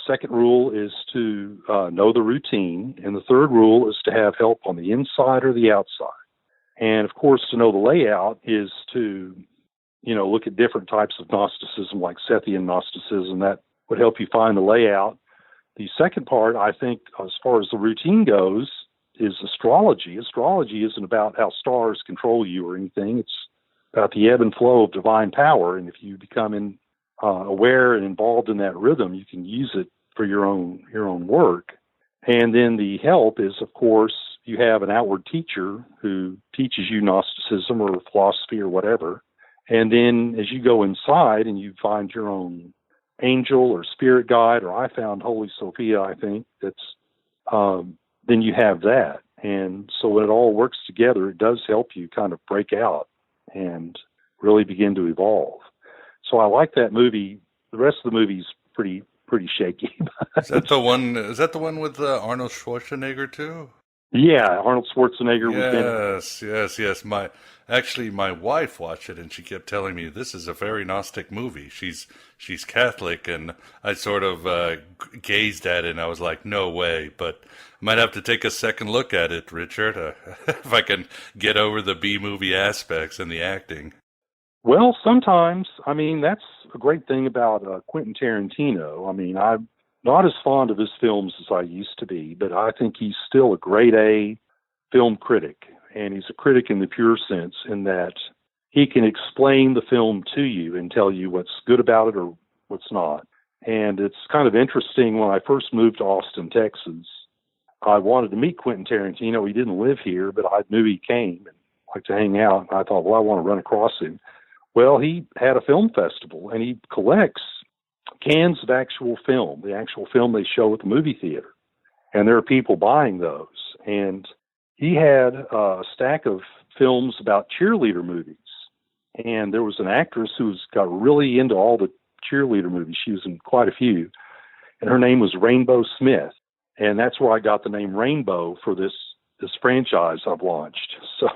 S10: Second rule is to know the routine. And the third rule is to have help on the inside or the outside. And, of course, to know the layout is to, you know, look at different types of Gnosticism, like Sethian Gnosticism. That would help you find the layout. The second part, I think, as far as the routine goes, is astrology. Astrology isn't about how stars control you or anything. It's about the ebb and flow of divine power. And if you become aware and involved in that rhythm, you can use it for your own work. And then the help is, of course, you have an outward teacher who teaches you Gnosticism or philosophy or whatever. And then as you go inside and you find your own angel or spirit guide, or I found Holy Sophia, I think, then you have that. And so when it all works together, it does help you kind of break out and really begin to evolve. So I like that movie. The rest of the movie's pretty shaky.
S2: Is that the one with Arnold Schwarzenegger too?
S10: Yeah, Arnold Schwarzenegger was in it.
S2: Yes. My wife watched it, and she kept telling me this is a very Gnostic movie. She's Catholic, and I sort of gazed at it, and I was like, no way. But I might have to take a second look at it, Richard, if I can get over the B-movie aspects and the acting.
S10: Well, sometimes. I mean, that's a great thing about Quentin Tarantino. I mean, I'm not as fond of his films as I used to be, but I think he's still a grade A film critic. And he's a critic in the pure sense, in that he can explain the film to you and tell you what's good about it or what's not. And it's kind of interesting. When I first moved to Austin, Texas, I wanted to meet Quentin Tarantino. He didn't live here, but I knew he came and liked to hang out. And I thought, well, I want to run across him. Well, he had a film festival, and he collects cans of actual film, the actual film they show at the movie theater. And there are people buying those. And he had a stack of films about cheerleader movies. And there was an actress who got really into all the cheerleader movies. She was in quite a few. And her name was Rainbow Smith. And that's where I got the name Rainbow for this franchise I've launched. So,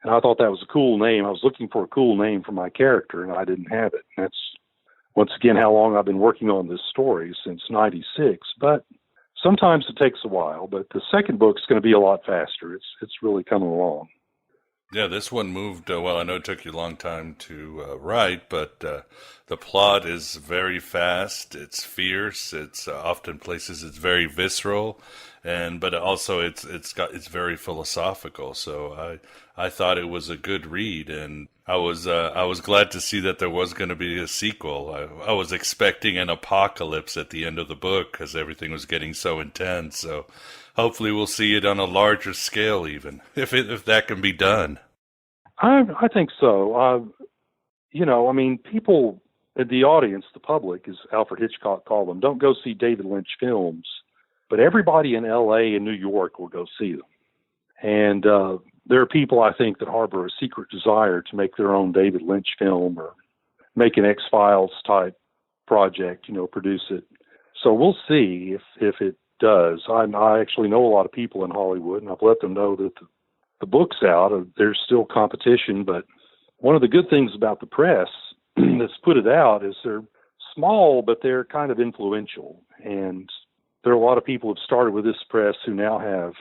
S10: and I thought that was a cool name. I was looking for a cool name for my character, and I didn't have it. And that's, once again, how long I've been working on this story, since 96. But sometimes it takes a while, but the second book's going to be a lot faster. It's really coming along.
S2: Yeah, this one moved, well, I know it took you a long time to write, but the plot is very fast, it's fierce, it's often places it's very visceral, but also it's very philosophical. So I thought it was a good read, and I was glad to see that there was going to be a sequel. I was expecting an apocalypse at the end of the book because everything was getting so intense. So hopefully we'll see it on a larger scale, even if that can be done.
S10: I think so. People in the audience, the public, as Alfred Hitchcock called them, don't go see David Lynch films, but everybody in L.A. and New York will go see them. And there are people, I think, that harbor a secret desire to make their own David Lynch film or make an X-Files type project, produce it. So we'll see if it does. I actually know a lot of people in Hollywood, and I've let them know that the book's out. There's still competition, but one of the good things about the press that's put it out is they're small, but they're kind of influential. And there are a lot of people who have started with this press who now have,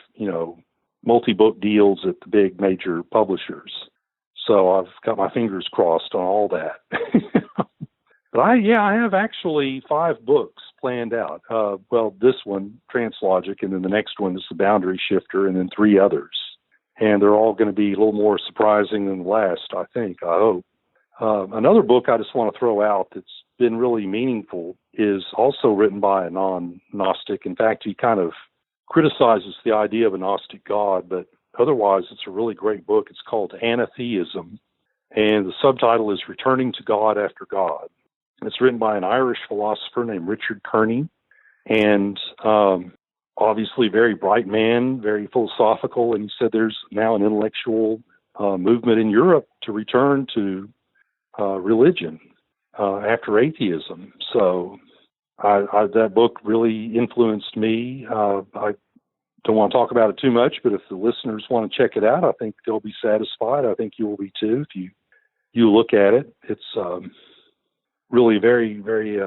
S10: multi-book deals at the big major publishers. So I've got my fingers crossed on all that. But I have actually 5 books planned out. This one, Trance Logic, and then the next one is The Boundary Shifter, and then 3 others. And they're all going to be a little more surprising than the last, I think, I hope. Another book I just want to throw out that's been really meaningful is also written by a non-Gnostic. In fact, he kind of criticizes the idea of a Gnostic God, but otherwise it's a really great book. It's called Anatheism, and the subtitle is Returning to God After God. And it's written by an Irish philosopher named Richard Kearney, and obviously very bright man, very philosophical, and he said there's now an intellectual movement in Europe to return to religion after atheism. So that book really influenced me. I don't want to talk about it too much, but if the listeners want to check it out, I think they'll be satisfied. I think you will be too if you look at it. It's really a very, very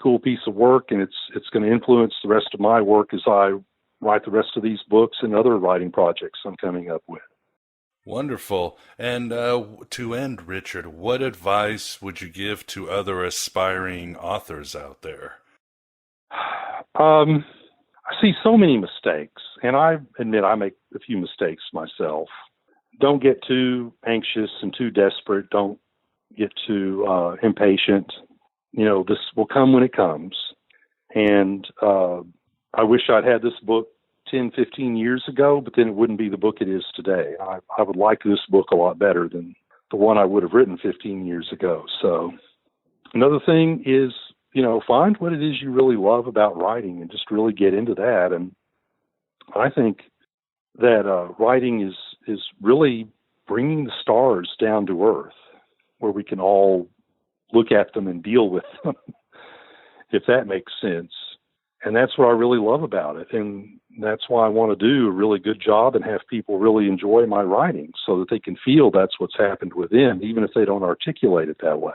S10: cool piece of work, and it's going to influence the rest of my work as I write the rest of these books and other writing projects I'm coming up with.
S2: Wonderful. And to end, Richard, what advice would you give to other aspiring authors out there?
S10: I see so many mistakes, and I admit I make a few mistakes myself. Don't get too anxious and too desperate. Don't get too impatient. This will come when it comes. And I wish I'd had this book 10, 15 years ago, but then it wouldn't be the book it is today. I would like this book a lot better than the one I would have written 15 years ago. So another thing is, find what it is you really love about writing and just really get into that. And I think that writing is really bringing the stars down to earth where we can all look at them and deal with them, if that makes sense. And that's what I really love about it. And that's why I want to do a really good job and have people really enjoy my writing so that they can feel that's what's happened with them, even if they don't articulate it that way.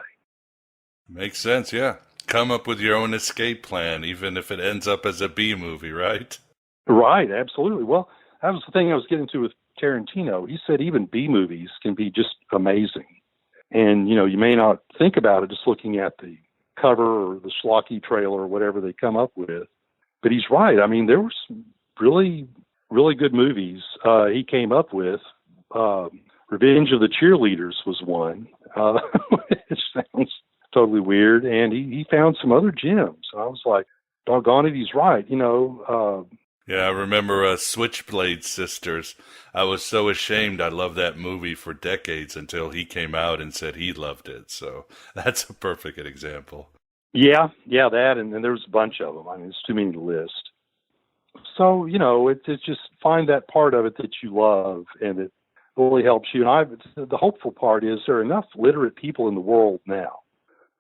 S2: Makes sense, yeah. Come up with your own escape plan, even if it ends up as a B movie, right?
S10: Right, absolutely. Well, that was the thing I was getting to with Tarantino. He said even B movies can be just amazing. And, you may not think about it just looking at the cover or the schlocky trailer or whatever they come up with. But he's right. I mean, there were some really, really good movies he came up with. Revenge of the Cheerleaders was one, which sounds totally weird. And he found some other gems. I was like, doggone it, he's right.
S2: Yeah, I remember Switchblade Sisters. I was so ashamed I loved that movie for decades until he came out and said he loved it. So that's a perfect example.
S10: Yeah, that, and there's a bunch of them. I mean, it's too many to list. So, it's just find that part of it that you love, and it really helps you. And the hopeful part is there are enough literate people in the world now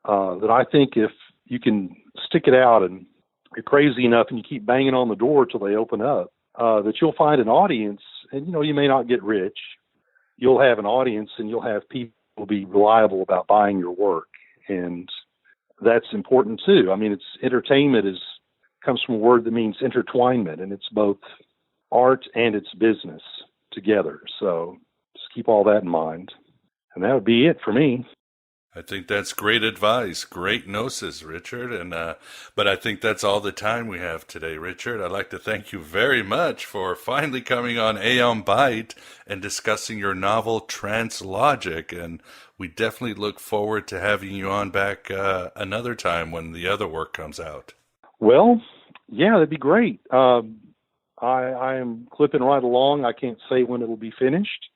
S10: that I think if you can stick it out and you're crazy enough and you keep banging on the door till they open up, that you'll find an audience. And, you may not get rich. You'll have an audience, and you'll have people who will be reliable about buying your work. And that's important too. I mean, entertainment is comes from a word that means intertwinement, and it's both art and it's business together. So just keep all that in mind. And that would be it for me.
S2: I think that's great advice. Great gnosis, Richard. But I think that's all the time we have today, Richard. I'd like to thank you very much for finally coming on Aeon Byte and discussing your novel Trance Logic. And we definitely look forward to having you on back another time when the other work comes out.
S10: Well, yeah, that'd be great. I am clipping right along. I can't say when it'll be finished.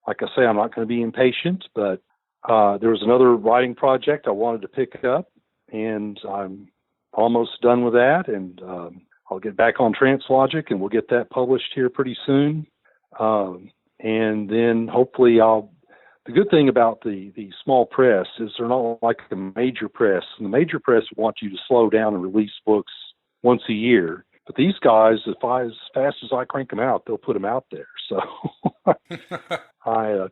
S10: Like I say, I'm not going to be impatient, but there was another writing project I wanted to pick up, and I'm almost done with that, and I'll get back on Trance Logic, and we'll get that published here pretty soon. And then hopefully the good thing about the small press is they're not like the major press. And the major press want you to slow down and release books once a year. But these guys, as fast as I crank them out, they'll put them out there. So I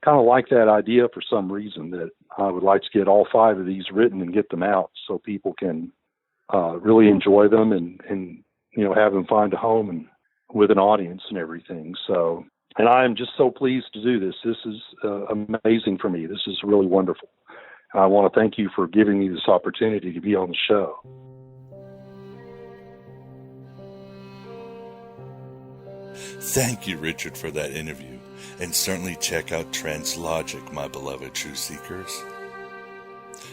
S10: kind of like that idea for some reason, that I would like to get all 5 of these written and get them out so people can really enjoy them and have them find a home and with an audience and everything. So, and I'm just so pleased to do this. This is amazing for me. This is really wonderful. And I want to thank you for giving me this opportunity to be on the show.
S2: Thank you, Richard, for that interview, and certainly check out Trance Logic, my beloved Truth Seekers.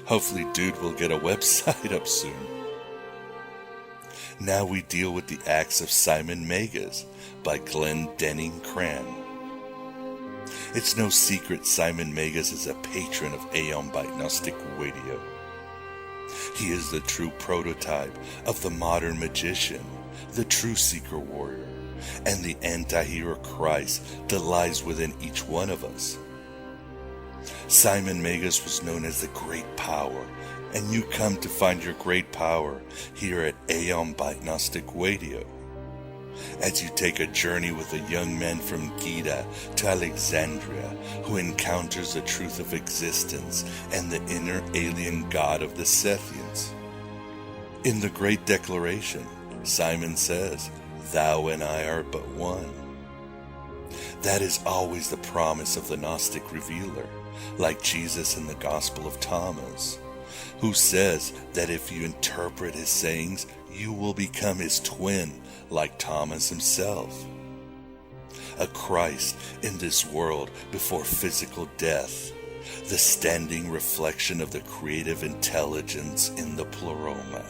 S2: Hopefully Dude will get a website up soon. Now we deal with the Acts of Simon Magus by Glendenning Cram. It's no secret Simon Magus is a patron of Aeon Byte Gnostic Radio. He is the true prototype of the modern magician, the Truth Seeker warrior, and the anti-hero Christ that lies within each one of us. Simon Magus was known as the Great Power, and you come to find your great power here at Aeon Byte Gnostic Radio. As you take a journey with a young man from Gita to Alexandria who encounters the truth of existence and the inner alien god of the Sethians. In the Great Declaration, Simon says, "Thou and I are but one." That is always the promise of the Gnostic revealer, like Jesus in the Gospel of Thomas, who says that if you interpret his sayings, you will become his twin, like Thomas himself. A Christ in this world before physical death, the standing reflection of the creative intelligence in the pleroma.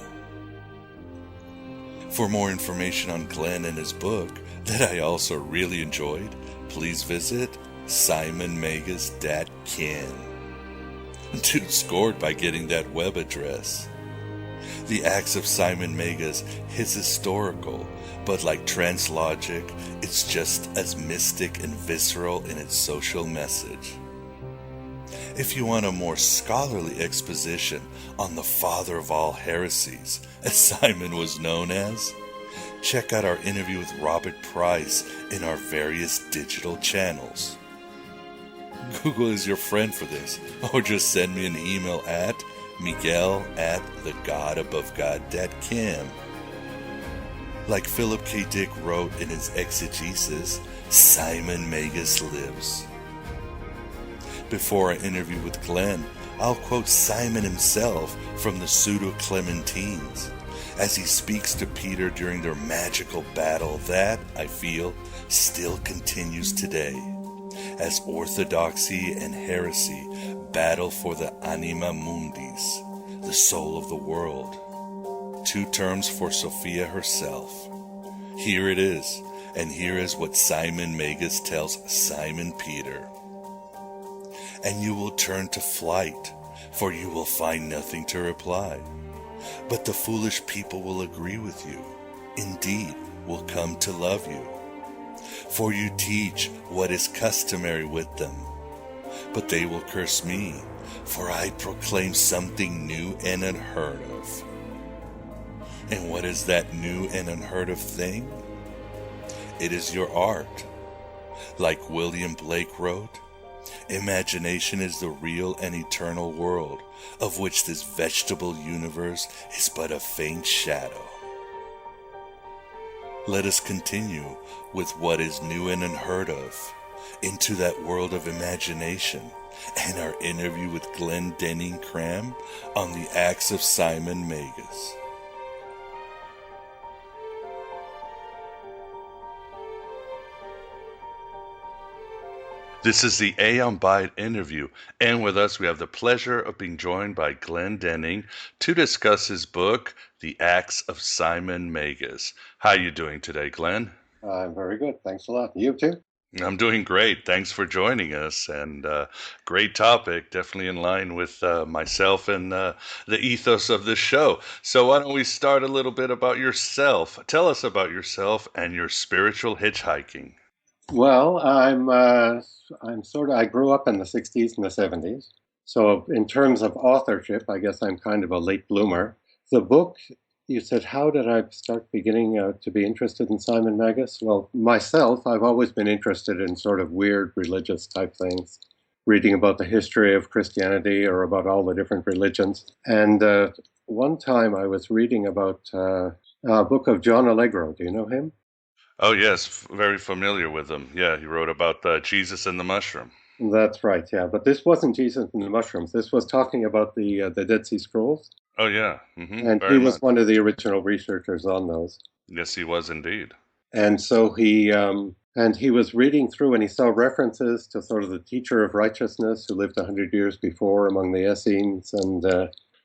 S2: For more information on Glenn and his book, that I also really enjoyed, please visit simonmagus.com. Dude scored by getting that web address. The Acts of Simon Magus is historical, but like Trance Logic, it's just as mystic and visceral in its social message. If you want a more scholarly exposition on the father of all heresies, as Simon was known as, check out our interview with Robert Price in our various digital channels. Google is your friend for this, or just send me an email at miguel@thegodabovegod.com. Like Philip K. Dick wrote in his exegesis, Simon Magus lives. Before our interview with Glenn, I'll quote Simon himself from the Pseudo-Clementines, as he speaks to Peter during their magical battle that, I feel, still continues today, as orthodoxy and heresy battle for the anima mundis, the soul of the world. 2 terms for Sophia herself. Here it is, and here is what Simon Magus tells Simon Peter. And you will turn to flight, for you will find nothing to reply. But the foolish people will agree with you, indeed will come to love you. For you teach what is customary with them. But they will curse me, for I proclaim something new and unheard of. And what is that new and unheard of thing? It is your art. Like William Blake wrote, imagination is the real and eternal world, of which this vegetable universe is but a faint shadow. Let us continue with what is new and unheard of, into that world of imagination, and our interview with Glendenning Cram on the Acts of Simon Magus. This is the Aeon Byte interview, and with us we have the pleasure of being joined by Glendenning to discuss his book, The Acts of Simon Magus. How are you doing today, Glenn?
S7: I'm very good. Thanks a lot. You too?
S2: I'm doing great. Thanks for joining us, and great topic, definitely in line with myself and the ethos of this show. So why don't we start a little bit about yourself? Tell us about yourself and your spiritual hitchhiking.
S7: Well, I grew up in the 60s and the 70s. So in terms of authorship, I guess I'm kind of a late bloomer. The book, you said, how did I start beginning to be interested in Simon Magus? Well, myself, I've always been interested in sort of weird religious type things, reading about the history of Christianity or about all the different religions. And one time I was reading about a book of John Allegro. Do you know him?
S2: Oh, yes, very familiar with him. Yeah, he wrote about Jesus and the mushroom.
S7: That's right, yeah. But this wasn't Jesus and the mushrooms. This was talking about the Dead Sea Scrolls.
S2: Oh, yeah. Mm-hmm,
S7: and he was one of the original researchers on those.
S2: Yes, he was indeed.
S7: And so he was reading through, and he saw references to sort of the teacher of righteousness who lived 100 years before among the Essenes.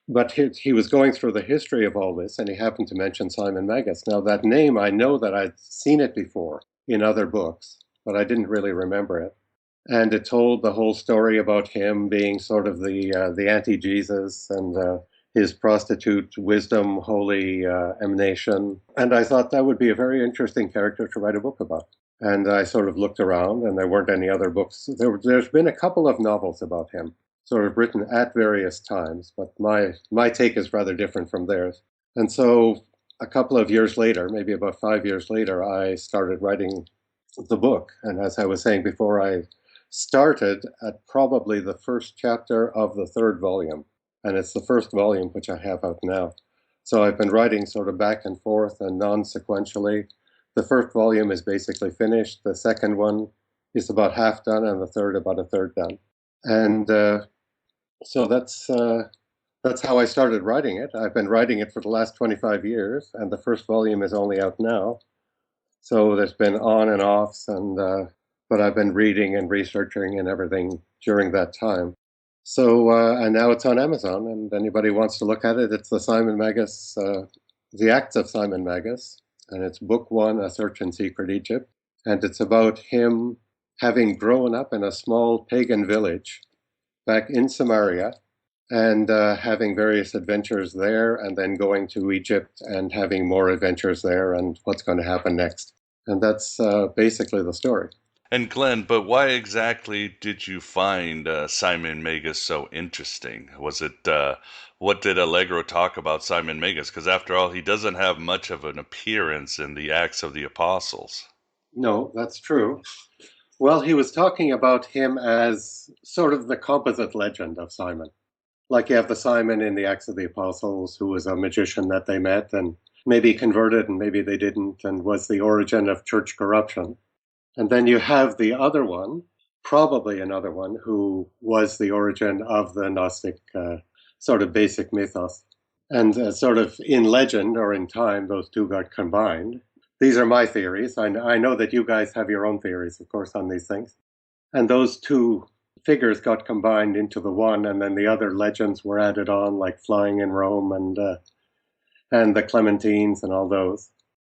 S7: But he was going through the history of all this, and he happened to mention Simon Magus. Now, that name, I know that I'd seen it before in other books, but I didn't really remember it. And it told the whole story about him being sort of the anti-Jesus and his prostitute wisdom, holy emanation. And I thought that would be a very interesting character to write a book about. And I sort of looked around, and there weren't any other books. There's been a couple of novels about him, sort of written at various times, but my take is rather different from theirs. And so a couple of years later, maybe about 5 years later, I started writing the book. And as I was saying before, I started at probably the first chapter of the third volume. And it's the first volume which I have out now. So I've been writing sort of back and forth and non-sequentially. The first volume is basically finished. The second one is about half done, and the third about a third done. And so that's how I started writing it. I've been writing it for the last 25 years, and the first volume is only out now. So there's been on and offs, but I've been reading and researching and everything during that time. So, and now it's on Amazon, and anybody wants to look at it, it's the Simon Magus, The Acts of Simon Magus, and it's book 1, A Search in Secret Egypt, and it's about him having grown up in a small pagan village back in Samaria, and having various adventures there, and then going to Egypt and having more adventures there, and what's going to happen next. And that's basically the story.
S2: And Glenn, but why exactly did you find Simon Magus so interesting? Was it, what did Allegro talk about Simon Magus? Because after all, he doesn't have much of an appearance in the Acts of the Apostles.
S7: No, that's true. Well, he was talking about him as sort of the composite legend of Simon. Like you have the Simon in the Acts of the Apostles, who was a magician that they met and maybe converted and maybe they didn't, and was the origin of church corruption. And then you have the other one, probably another one, who was the origin of the Gnostic sort of basic mythos. And sort of in legend or in time, those two got combined. These are my theories. I know that you guys have your own theories, of course, on these things. And those two figures got combined into the one, and then the other legends were added on, like flying in Rome and the Clementines and all those.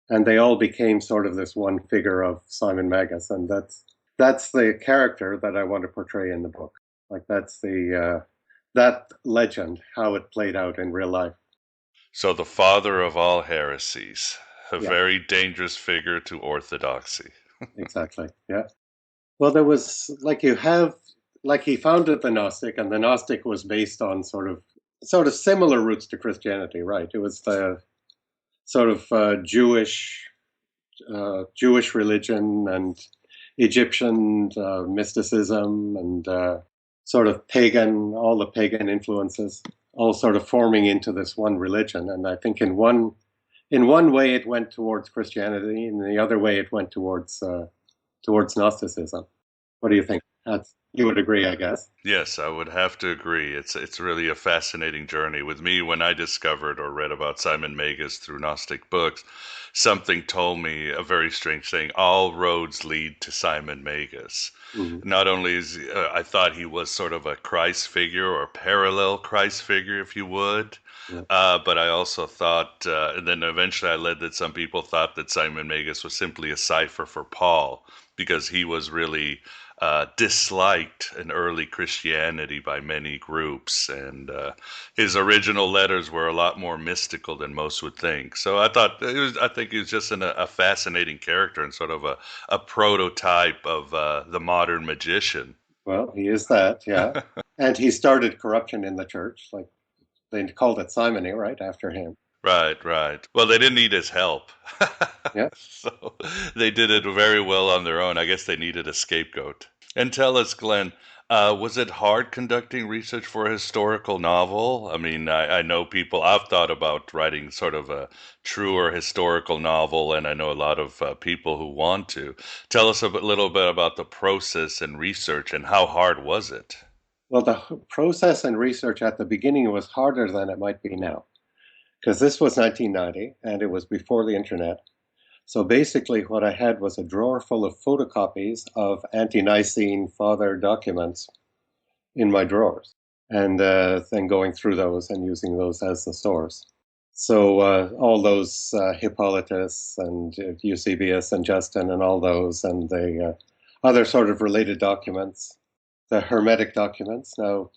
S7: And they all became sort of this one figure of Simon Magus, and that's the character that I want to portray in the book. Like that's that legend, how it played out in real life.
S2: So the father of all heresies, a very dangerous figure to orthodoxy.
S7: Exactly, yeah. Well, there was, he founded the Gnostic, and the Gnostic was based on sort of similar roots to Christianity, right? It was the sort of Jewish religion and Egyptian mysticism and sort of pagan, all the pagan influences, all sort of forming into this one religion. And I think in one in one way it went towards Christianity, and the other way it went towards Gnosticism. What do you think? You would agree, I guess.
S2: Yes, I would have to agree. It's really a fascinating journey. With me, when I discovered or read about Simon Magus through Gnostic books, something told me a very strange thing. All roads lead to Simon Magus.
S7: Mm-hmm.
S2: Not only is I thought he was sort of a Christ figure or parallel Christ figure, if you would, but I also thought, and then eventually I led that some people thought that Simon Magus was simply a cipher for Paul because he was really disliked in early Christianity by many groups, and his original letters were a lot more mystical than most would think. So I think he was just a fascinating character and sort of a prototype of the modern magician.
S7: Well, he is that, yeah. And he started corruption in the church, like they called it simony, right, after him.
S2: Right, right. Well, they didn't need his help.
S7: Yeah.
S2: So they did it very well on their own. I guess they needed a scapegoat. And tell us, Glenn, was it hard conducting research for a historical novel? I mean, I know I've thought about writing sort of a truer historical novel, and I know a lot of people who want to. Tell us little bit about the process and research, and how hard was it?
S7: Well, the process and research at the beginning was harder than it might be now, because this was 1990, and it was before the internet. So basically what I had was a drawer full of photocopies of ante-Nicene father documents in my drawers, and then going through those and using those as the source. So all those Hippolytus and Eusebius and Justin and all those, and the other sort of related documents, the Hermetic documents. Now,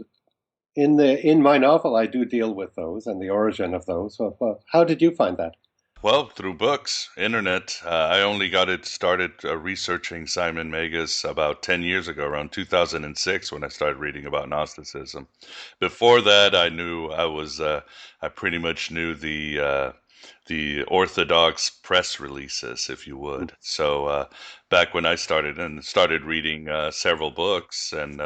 S7: in my novel, I do deal with those and the origin of those. So, how did you find that?
S2: Well, through books, internet. I only got it started researching Simon Magus about 10 years ago, around 2006, when I started reading about Gnosticism. Before that, I pretty much knew the Orthodox press releases, if you would. So back when I started reading several books, and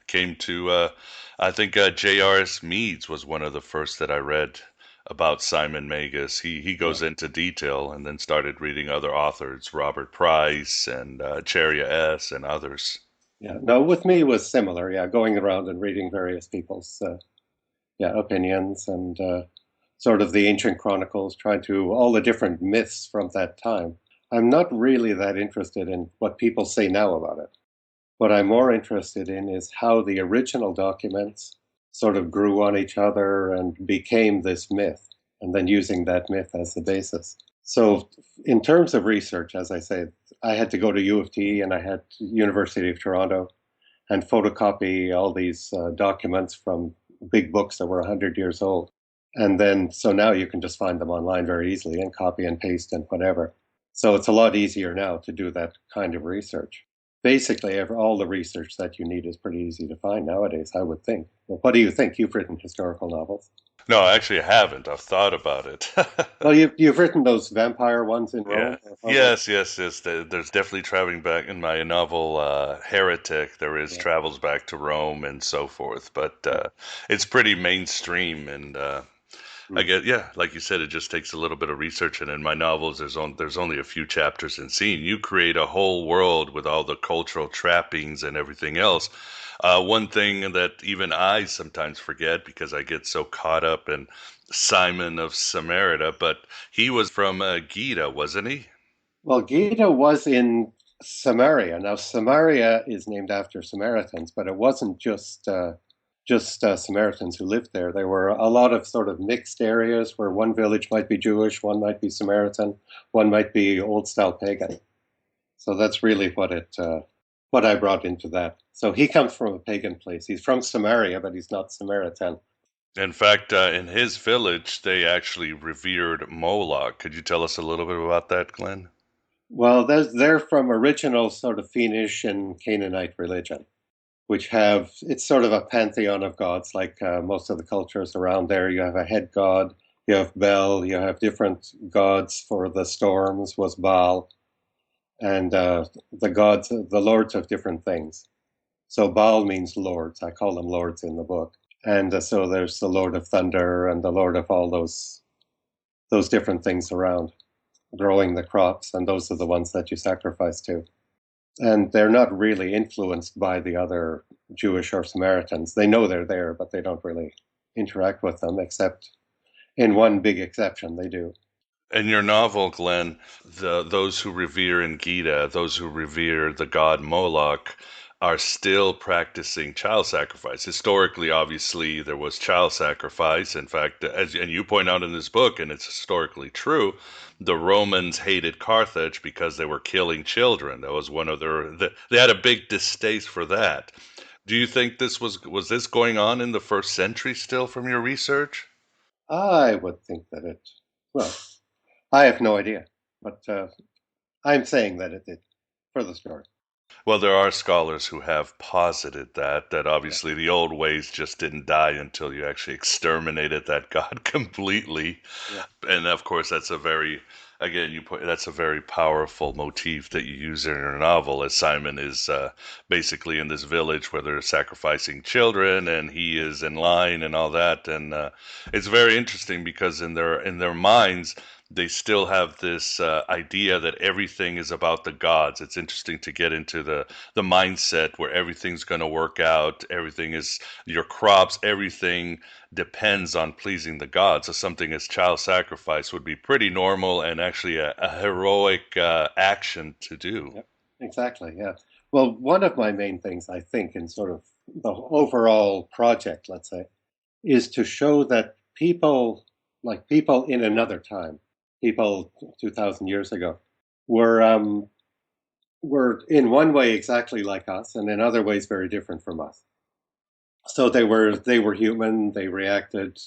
S2: came to, I think J.R.S. Meads was one of the first that I read about Simon Magus. He goes into detail, and then started reading other authors, Robert Price and Cheria S. and others.
S7: Yeah, no, with me it was similar. Yeah, going around and reading various people's opinions and sort of the ancient chronicles, trying to all the different myths from that time. I'm not really that interested in what people say now about it. What I'm more interested in is how the original documents sort of grew on each other and became this myth, and then using that myth as the basis. So in terms of research, as I say, I had to go to U of T and I had University of Toronto and photocopy all these documents from big books that were 100 years old. And then, so now you can just find them online very easily and copy and paste and whatever. So it's a lot easier now to do that kind of research. Basically, all the research that you need is pretty easy to find nowadays, I would think. Well, what do you think? You've written historical novels.
S2: No, I actually haven't. I've thought about it.
S7: Well, you've written those vampire ones in Rome?
S2: Yeah. Yes. There's definitely traveling back in my novel, Heretic. There is travels back to Rome and so forth, but it's pretty mainstream, and I guess, like you said, it just takes a little bit of research. And in my novels, there's only a few chapters in scene. You create a whole world with all the cultural trappings and everything else. One thing that even I sometimes forget, because I get so caught up in Simon of Samaria, but he was from Gita, wasn't he?
S7: Well, Gita was in Samaria. Now, Samaria is named after Samaritans, but it wasn't just Samaritans who lived there. There were a lot of sort of mixed areas where one village might be Jewish, one might be Samaritan, one might be old-style pagan. So that's really what I brought into that. So he comes from a pagan place. He's from Samaria, but he's not Samaritan.
S2: In fact, in his village, they actually revered Moloch. Could you tell us a little bit about that, Glenn?
S7: Well, they're from original sort of Phoenician Canaanite religion, which it's sort of a pantheon of gods, like most of the cultures around there. You have a head god, you have Bel, you have different gods. For the storms was Baal, and the gods, the lords of different things. So Baal means lords. I call them lords in the book. And so there's the Lord of Thunder and the Lord of all those those different things around, growing the crops, and those are the ones that you sacrifice to. And they're not really influenced by the other Jewish or Samaritans. They know they're there, but they don't really interact with them, except in one big exception, they do.
S2: In your novel, Glenn, those who revere in Gita, those who revere the god Moloch, are still practicing child sacrifice. Historically, obviously, there was child sacrifice. In fact, and you point out in this book, and it's historically true, the Romans hated Carthage because they were killing children. That was one of they had a big distaste for that. Do you think this was this going on in the first century still from your research?
S7: I would think that well, I have no idea, but I'm saying that it did for the story.
S2: Well, there are scholars who have posited that obviously the old ways just didn't die until you actually exterminated that god completely.
S7: Yeah.
S2: And of course, that's a very, again, that's a very powerful motif that you use in your novel, as Simon is basically in this village where they're sacrificing children, and he is in line and all that. And it's very interesting because in their minds, they still have this idea that everything is about the gods. It's interesting to get into the mindset where everything's going to work out. Everything is your crops. Everything depends on pleasing the gods. So something as child sacrifice would be pretty normal and actually a heroic action to do.
S7: Yep, exactly, yeah. Well, one of my main things, I think, in sort of the overall project, let's say, is to show that people in another time, people 2,000 years ago, were in one way exactly like us, and in other ways very different from us. So they were human. They reacted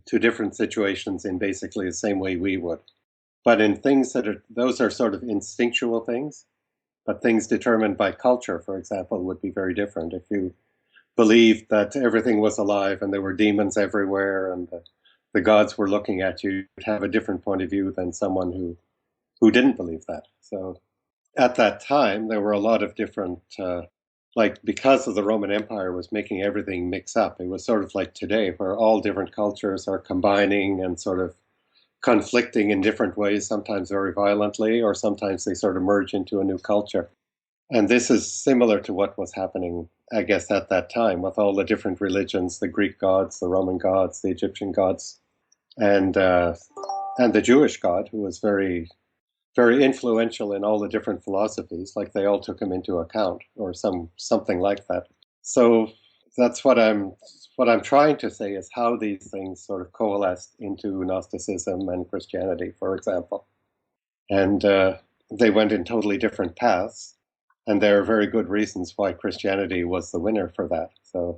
S7: to different situations in basically the same way we would, but in things those are sort of instinctual things. But things determined by culture, for example, would be very different. If you believed that everything was alive and there were demons everywhere and the gods were looking at you, you'd have a different point of view than someone who didn't believe that. So at that time, there were a lot of different, because of the Roman Empire was making everything mix up. It was sort of like today, where all different cultures are combining and sort of conflicting in different ways, sometimes very violently, or sometimes they sort of merge into a new culture. And this is similar to what was happening, I guess, at that time, with all the different religions, the Greek gods, the Roman gods, the Egyptian gods, and the Jewish God, who was very, very influential in all the different philosophies, like they all took him into account, or something like that. So that's what I'm trying to say, is how these things sort of coalesced into Gnosticism and Christianity, for example. And they went in totally different paths. And there are very good reasons why Christianity was the winner for that. So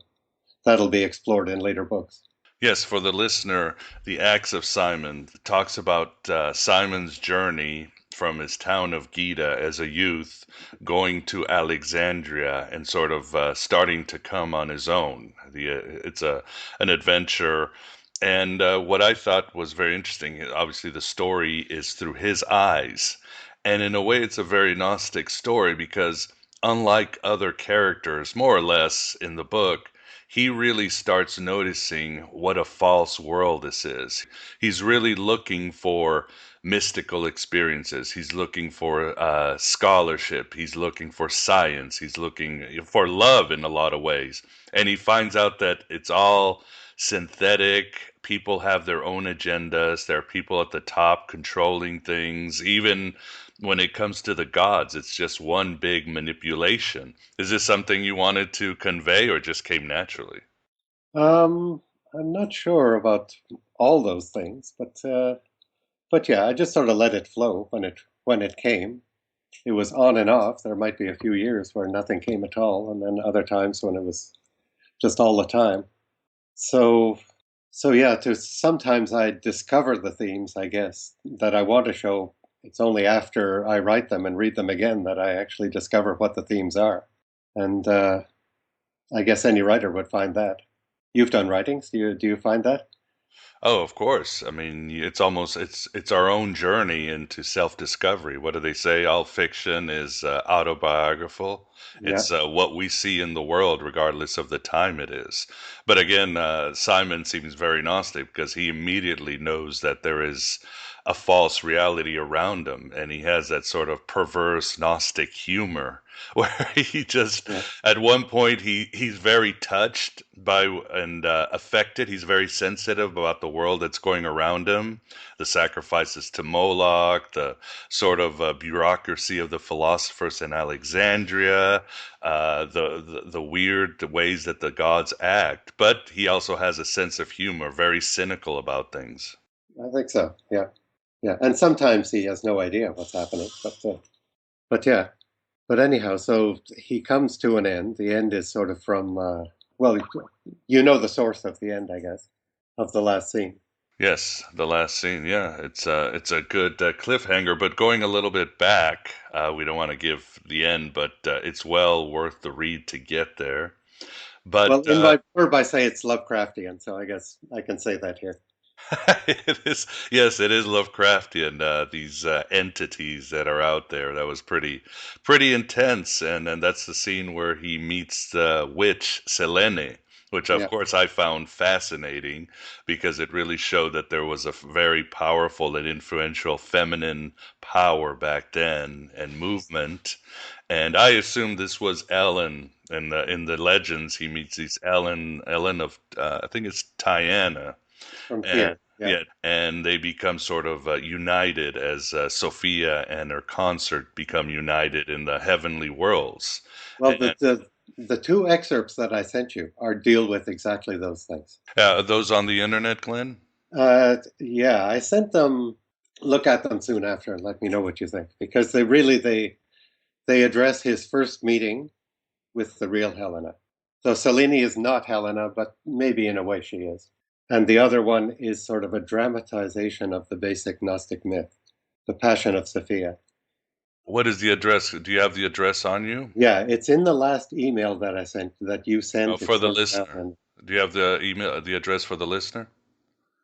S7: that'll be explored in later books.
S2: Yes, for the listener, the Acts of Simon talks about Simon's journey from his town of Gita as a youth, going to Alexandria and sort of starting to come on his own. It's an adventure. And what I thought was very interesting, obviously the story is through his eyes. And in a way, it's a very Gnostic story because unlike other characters, more or less, in the book, he really starts noticing what a false world this is. He's really looking for mystical experiences. He's looking for scholarship. He's looking for science. He's looking for love in a lot of ways. And he finds out that it's all synthetic. People have their own agendas. There are people at the top controlling things. Even when it comes to the gods, it's just one big manipulation. Is this something you wanted to convey or just came naturally?
S7: I'm not sure about all those things, but yeah, I just sort of let it flow when it came. It was on and off. There might be a few years where nothing came at all, and then other times when it was just all the time. So yeah, sometimes I discover the themes, I guess, that I want to show. It's only after I write them and read them again that I actually discover what the themes are. And I guess any writer would find that. You've done writings. Do you find that?
S2: Oh, of course. I mean, it's our own journey into self-discovery. What do they say? All fiction is autobiographical.
S7: Yeah.
S2: It's what we see in the world, regardless of the time it is. But again, Simon seems very Gnostic because he immediately knows that there is a false reality around him, and he has that sort of perverse Gnostic humor where he just at one point he's very touched by and affected. He's very sensitive about the world that's going around him, the sacrifices to Moloch, the sort of bureaucracy of the philosophers in Alexandria, the weird ways that the gods act. But he also has a sense of humor, very cynical about things.
S7: I think so. Yeah, yeah. And sometimes he has no idea what's happening, but yeah. But anyhow, so he comes to an end. The end is sort of from well, you know the source of the end, I guess, of the last scene.
S2: Yes, the last scene. Yeah, it's a good cliffhanger. But going a little bit back, we don't want to give the end, but it's well worth the read to get there. But
S7: well, in my blurb, I say it's Lovecraftian, so I guess I can say that here.
S2: It is, yes, it is Lovecraftian. These entities that are out there. That was pretty intense, and that's the scene where he meets the witch Selene, which of course I found fascinating because it really showed that there was a very powerful and influential feminine power back then and movement. And I assumed this was Ellen. In the legends, he meets these Ellen of I think it's Tiana.
S7: From Fear.
S2: And they become sort of united as Sophia and her consort become united in the heavenly worlds.
S7: Well, the two excerpts that I sent you deal with exactly those things.
S2: Are those on the internet, Glenn?
S7: Yeah, I sent them. Look at them soon after and let me know what you think, because they address his first meeting with the real Helena. So Selene is not Helena, but maybe in a way she is. And the other one is sort of a dramatization of the basic Gnostic myth, the Passion of Sophia.
S2: What is the address? Do you have the address on you?
S7: Yeah, it's in the last email that I sent, that you sent.
S2: For the listener. Do you have the address for the listener?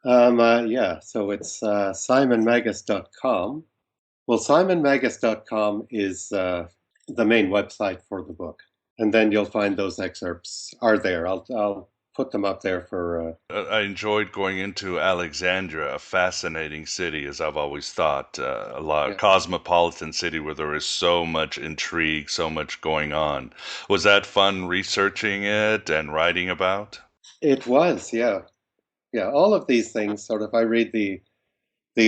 S7: Yeah, so it's simonmagus.com. Well, simonmagus.com is the main website for the book. And then you'll find those excerpts are there. I'll put them up there for...
S2: I enjoyed going into Alexandria, a fascinating city, as I've always thought. Cosmopolitan city where there is so much intrigue, so much going on. Was that fun researching it and writing about?
S7: It was, yeah. Yeah, all of these things, sort of, I read the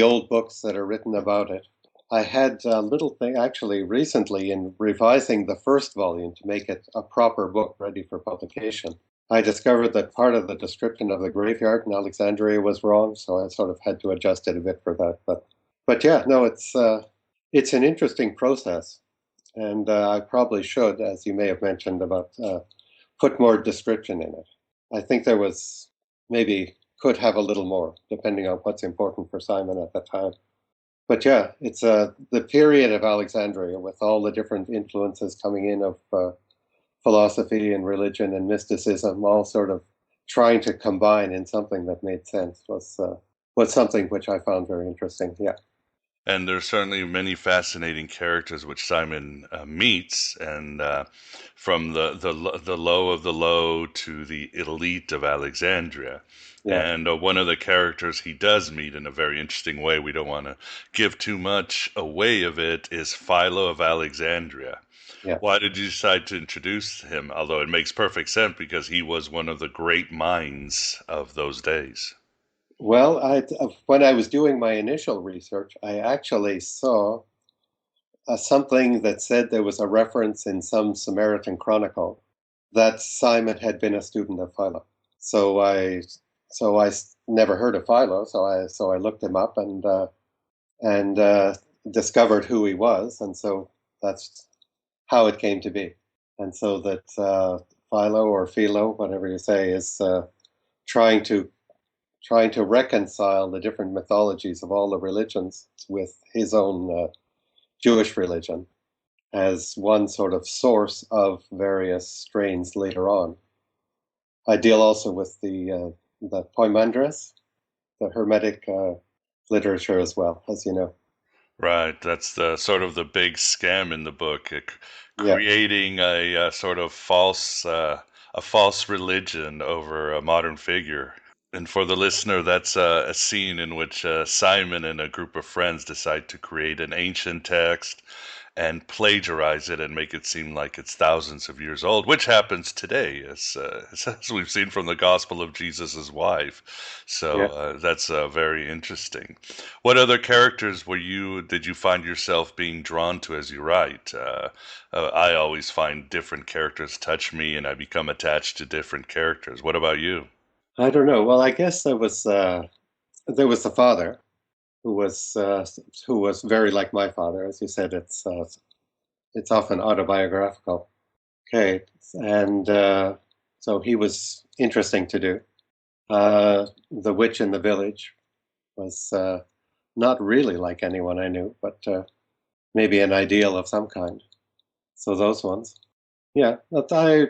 S7: old books that are written about it. I had a little thing, actually, recently in revising the first volume to make it a proper book ready for publication. I discovered that part of the description of the graveyard in Alexandria was wrong, so I sort of had to adjust it a bit for that. But yeah, no, it's an interesting process, and I probably should, as you may have mentioned, about put more description in it. I think there was could have a little more, depending on what's important for Simon at that time. But yeah, it's the period of Alexandria with all the different influences coming in of philosophy and religion and mysticism, all sort of trying to combine in something that made sense, was something which I found very interesting. Yeah.
S2: And there's certainly many fascinating characters which Simon meets, and from the low of the low to the elite of Alexandria. Yeah. And one of the characters he does meet in a very interesting way, we don't want to give too much away of it, is Philo of Alexandria. Yeah. Why did you decide to introduce him? Although it makes perfect sense because he was one of the great minds of those days.
S7: Well, when I was doing my initial research, I actually saw something that said there was a reference in some Samaritan chronicle that Simon had been a student of Philo. So I never heard of Philo, so I looked him up and discovered who he was, and so that's how it came to be. And so that Philo or Philo, whatever you say, is trying to reconcile the different mythologies of all the religions with his own Jewish religion as one sort of source of various strains later on. I deal also with the Poimandres, the Hermetic literature as well, as you know.
S2: Right, that's the sort of the big scam in the book, creating a sort of false religion over a modern figure. And for the listener, that's a scene in which Simon and a group of friends decide to create an ancient text and plagiarize it and make it seem like it's thousands of years old, which happens today, as we've seen from the Gospel of Jesus' wife. So that's very interesting. What other characters did you find yourself being drawn to as you write? I always find different characters touch me, and I become attached to different characters. What about you?
S7: I don't know. Well, I guess there was the father who was very like my father. As you said, it's often autobiographical. Okay, and so he was interesting to do. The witch in the village was not really like anyone I knew, but maybe an ideal of some kind. So those ones, yeah. But I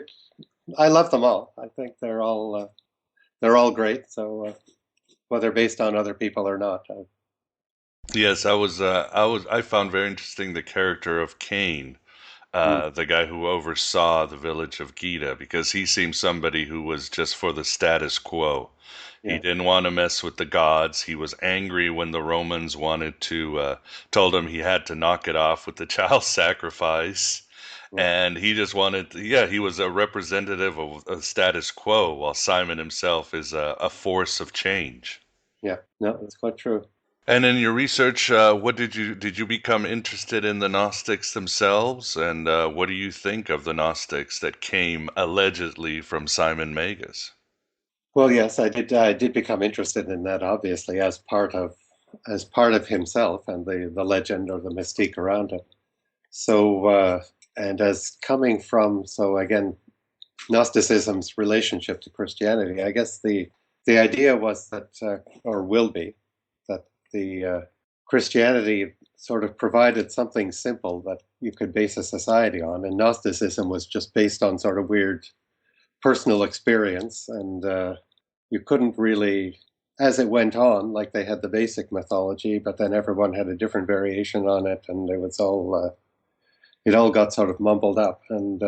S7: love them all. I think they're all great. So whether based on other people or not.
S2: Yes, I found very interesting the character of Cain, the guy who oversaw the village of Gita, because he seemed somebody who was just for the status quo. He didn't want to mess with the gods. He was angry when the Romans told him he had to knock it off with the child sacrifice. And he just he was a representative of a status quo, while Simon himself is a force of change.
S7: Yeah, no, that's quite true.
S2: And in your research, what did you become interested in the Gnostics themselves, and what do you think of the Gnostics that came allegedly from Simon Magus?
S7: Well, yes, I did become interested in that, obviously, as part of himself and the legend or the mystique around it. So, and as coming from, so again, Gnosticism's relationship to Christianity, I guess the idea was that, or will be, that the Christianity sort of provided something simple that you could base a society on, and Gnosticism was just based on sort of weird personal experience, and you couldn't really, as it went on, like they had the basic mythology, but then everyone had a different variation on it, and it all got sort of mumbled up, and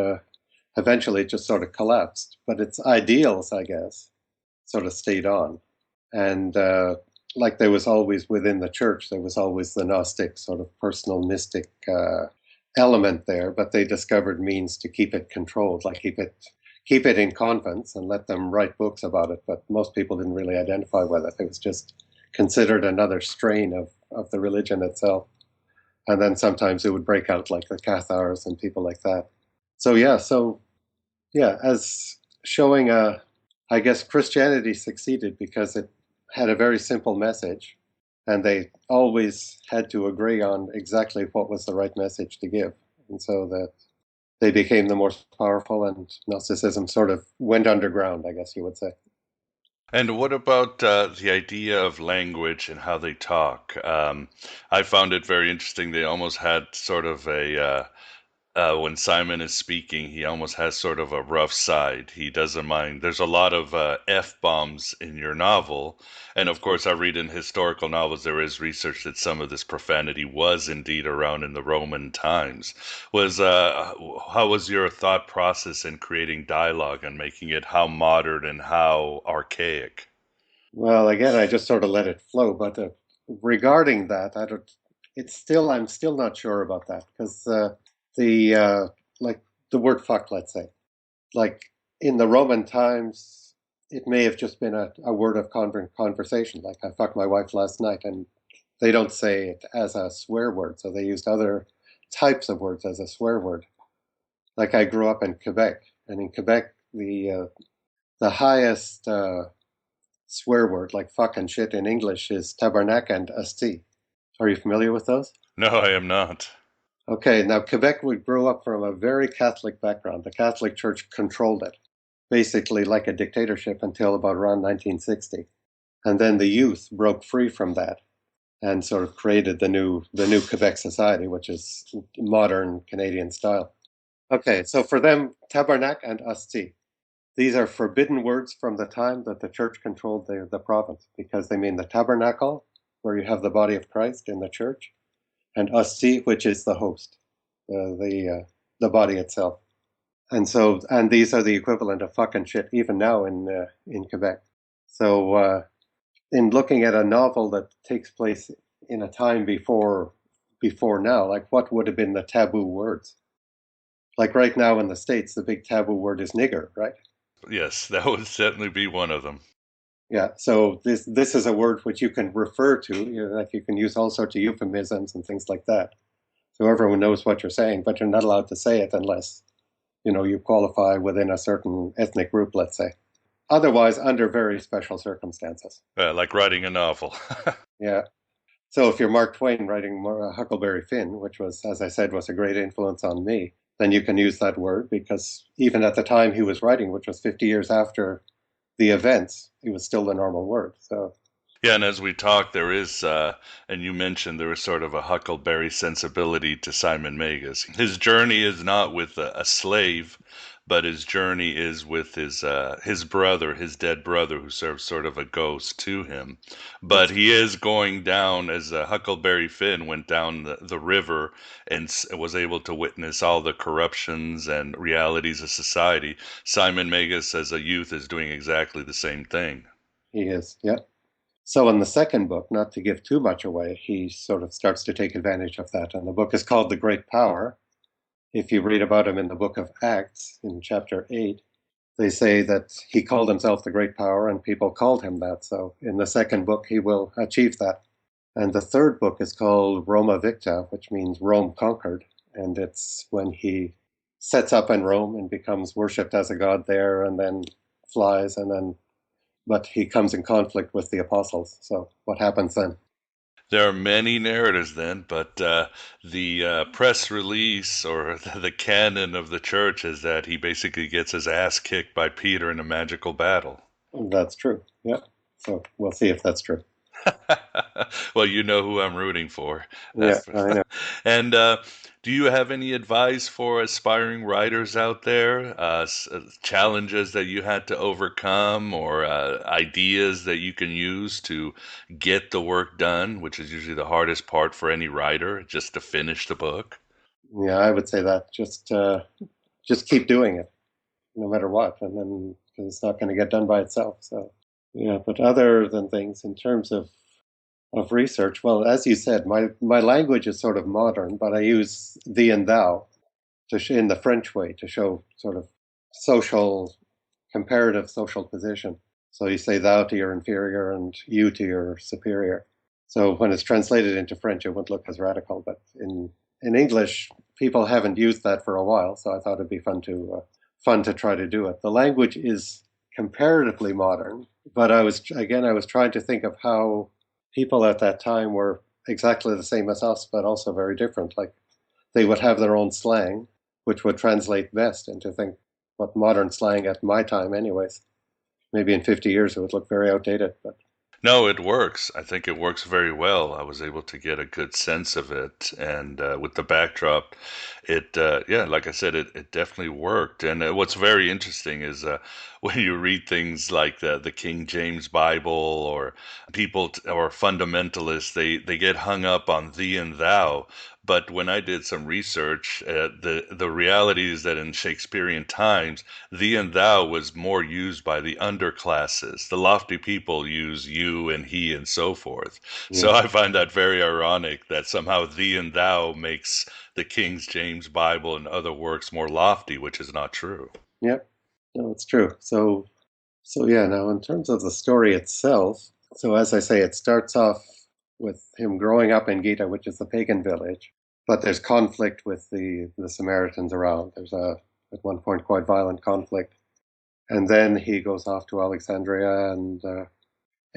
S7: eventually it just sort of collapsed. But its ideals, I guess, sort of stayed on, and like there was always within the church, there was always the Gnostic sort of personal mystic element there, but they discovered means to keep it controlled, like keep it in convents and let them write books about it. But most people didn't really identify with it. It was just considered another strain of the religion itself. And then sometimes it would break out like the Cathars and people like that. So yeah, as showing I guess Christianity succeeded because it had a very simple message, and they always had to agree on exactly what was the right message to give. And so that they became the most powerful, and Gnosticism sort of went underground, I guess you would say.
S2: And what about the idea of language and how they talk? I found it very interesting. They almost had sort of when Simon is speaking, he almost has sort of a rough side. He doesn't mind. There's a lot of F-bombs in your novel. And of course, I read in historical novels, there is research that some of this profanity was indeed around in the Roman times. How was your thought process in creating dialogue and making it how modern and how archaic?
S7: Well, again, I just sort of let it flow. But regarding that, I'm still not sure about that, because like the word fuck, let's say, like in the Roman times, it may have just been a word of conversation, like I fucked my wife last night, and they don't say it as a swear word, so they used other types of words as a swear word. Like I grew up in Quebec, and in Quebec, the highest swear word, like fuck and shit in English, is tabarnak and asti. Are you familiar with those?
S2: No, I am not.
S7: Okay, now Quebec grew up from a very Catholic background. The Catholic Church controlled it, basically like a dictatorship until about around 1960. And then the youth broke free from that and sort of created the new Quebec society, which is modern Canadian style. Okay, so for them, tabarnak and asti, these are forbidden words from the time that the church controlled the province, because they mean the tabernacle, where you have the body of Christ in the church, and asti, which is the host, the body itself. And these are the equivalent of fuck and shit even now in Quebec. So in looking at a novel that takes place in a time before now, like what would have been the taboo words? Like right now in the States, the big taboo word is nigger, right?
S2: Yes, that would certainly be one of them.
S7: Yeah, so this is a word which you can refer to, like you can use all sorts of euphemisms and things like that. So everyone knows what you're saying, but you're not allowed to say it unless, you qualify within a certain ethnic group, let's say. Otherwise, under very special circumstances.
S2: Like writing a novel.
S7: Yeah. So if you're Mark Twain writing Huckleberry Finn, which was, as I said, was a great influence on me, then you can use that word because even at the time he was writing, which was 50 years after the events, it was still the normal word. So
S2: yeah, and as we talk, there is, and you mentioned there is sort of a Huckleberry sensibility to Simon Magus. His journey is not with a slave, but his journey is with his brother, his dead brother, who serves sort of a ghost to him. But he is going down as Huckleberry Finn went down the river and was able to witness all the corruptions and realities of society. Simon Magus, as a youth, is doing exactly the same thing.
S7: he is, yeah. So in the second book, not to give too much away, he sort of starts to take advantage of that. And the book is called The Great Power. If you read about him in the book of Acts, in chapter 8, they say that he called himself the Great Power and people called him that. So in the second book, he will achieve that. And the third book is called Roma Victa, which means Rome conquered. And it's when he sets up in Rome and becomes worshipped as a god there and then flies but he comes in conflict with the apostles. So what happens then?
S2: There are many narratives then, but the press release or the canon of the church is that he basically gets his ass kicked by Peter in a magical battle.
S7: That's true, yeah. So we'll see if that's true.
S2: Well, you know who I'm rooting for.
S7: Yeah, I know.
S2: And do you have any advice for aspiring writers out there? Challenges that you had to overcome or ideas that you can use to get the work done, which is usually the hardest part for any writer, just to finish the book?
S7: Yeah, I would say that. Just keep doing it, no matter what, and then because it's not going to get done by itself. So yeah, but other than things in terms of research, well, as you said, my language is sort of modern, but I use thee and thou in the French way to show sort of comparative social position. So you say thou to your inferior and you to your superior. So when it's translated into French, it wouldn't look as radical, but in English, people haven't used that for a while, so I thought it'd be fun to try to do it. The language is comparatively modern, but I was trying to think of how people at that time were exactly the same as us, but also very different. Like they would have their own slang, which would translate best into what modern slang at my time anyways. Maybe in 50 years it would look very outdated, but
S2: No, it works. I think it works very well. I was able to get a good sense of it. And with the backdrop, yeah, like I said, it definitely worked. And what's very interesting is when you read things like the King James Bible or or fundamentalists, they get hung up on thee and thou. But when I did some research, the reality is that in Shakespearean times, thee and thou was more used by the underclasses. The lofty people use you and he and so forth. Yeah. So I find that very ironic that somehow thee and thou makes the King James Bible and other works more lofty, which is not true.
S7: Yeah, no, it's true. So yeah, now in terms of the story itself, so as I say, it starts off with him growing up in Gita, which is the pagan village, but there's conflict with the Samaritans around. There's at one point quite violent conflict. And then he goes off to Alexandria and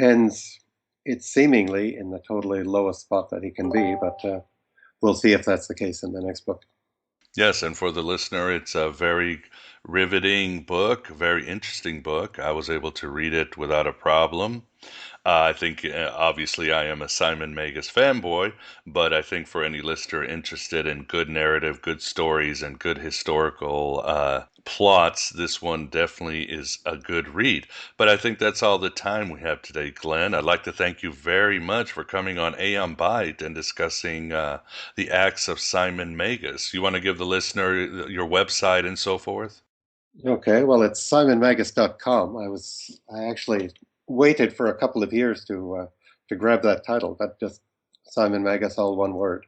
S7: ends it seemingly in the totally lowest spot that he can be, but we'll see if that's the case in the next book.
S2: Yes, and for the listener, it's a very riveting book, very interesting book. I was able to read it without a problem. I think, obviously, I am a Simon Magus fanboy, but I think for any listener interested in good narrative, good stories, and good historical plots, this one definitely is a good read. But I think that's all the time we have today, Glenn. I'd like to thank you very much for coming on Aeon Byte and discussing the Acts of Simon Magus. You want to give the listener your website and so forth?
S7: Okay, well, it's simonmagus.com. I actually waited for a couple of years to grab that title. That just Simon Magus, all one word.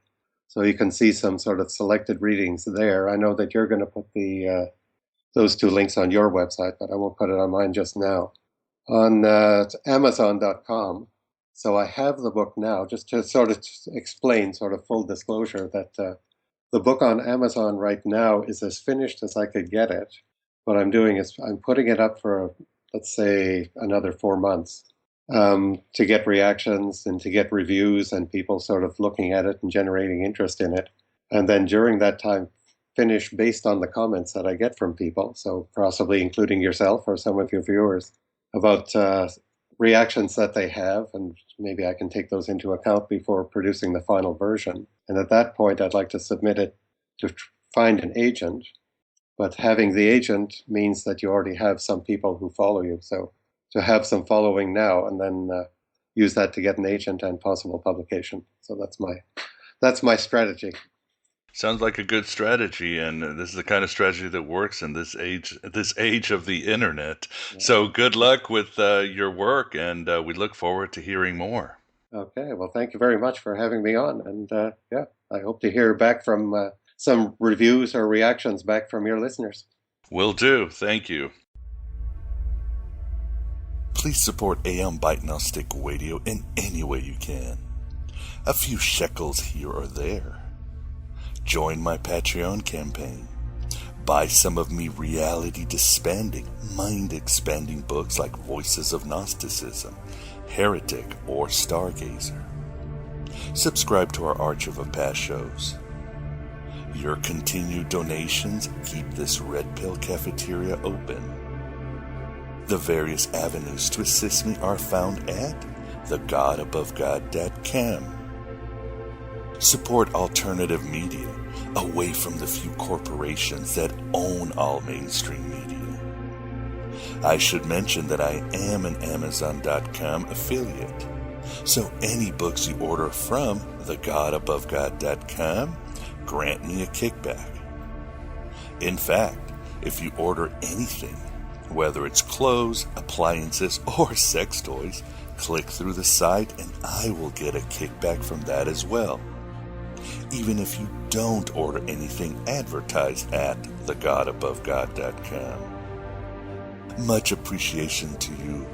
S7: So you can see some sort of selected readings there. I know that you're going to put those two links on your website, but I won't put it on mine just now. On Amazon.com. So I have the book now, just to sort of explain, sort of full disclosure, that the book on Amazon right now is as finished as I could get it. What I'm doing is I'm putting it up for, let's say, another 4 months to get reactions and to get reviews and people sort of looking at it and generating interest in it. And then during that time, finish based on the comments that I get from people, so possibly including yourself or some of your viewers, about reactions that they have, and maybe I can take those into account before producing the final version. And at that point, I'd like to submit it to find an agent, but having the agent means that you already have some people who follow you. So to have some following now and then use that to get an agent and possible publication. So that's my strategy.
S2: Sounds like a good strategy, and this is the kind of strategy that works in this age of the internet. Yeah. So good luck with your work, and we look forward to hearing more.
S7: Okay, well, thank you very much for having me on, and I hope to hear back from some reviews or reactions back from your listeners.
S2: Will do. Thank you. Please support AM Bite Gnostic Radio in any way you can. A few shekels here or there. Join my Patreon campaign. Buy some of me reality-dispanding, mind-expanding books like Voices of Gnosticism, Heretic, or Stargazer. Subscribe to our archive of past shows. Your continued donations keep this Red Pill cafeteria open. The various avenues to assist me are found at thegodabovegod.com. Support alternative media, away from the few corporations that own all mainstream media. I should mention that I am an Amazon.com affiliate, so any books you order from thegodabovegod.com grant me a kickback. In fact, if you order anything, whether it's clothes, appliances, or sex toys, click through the site and I will get a kickback from that as well. Even if you don't order anything advertised at thegodabovegod.com. Much appreciation to you,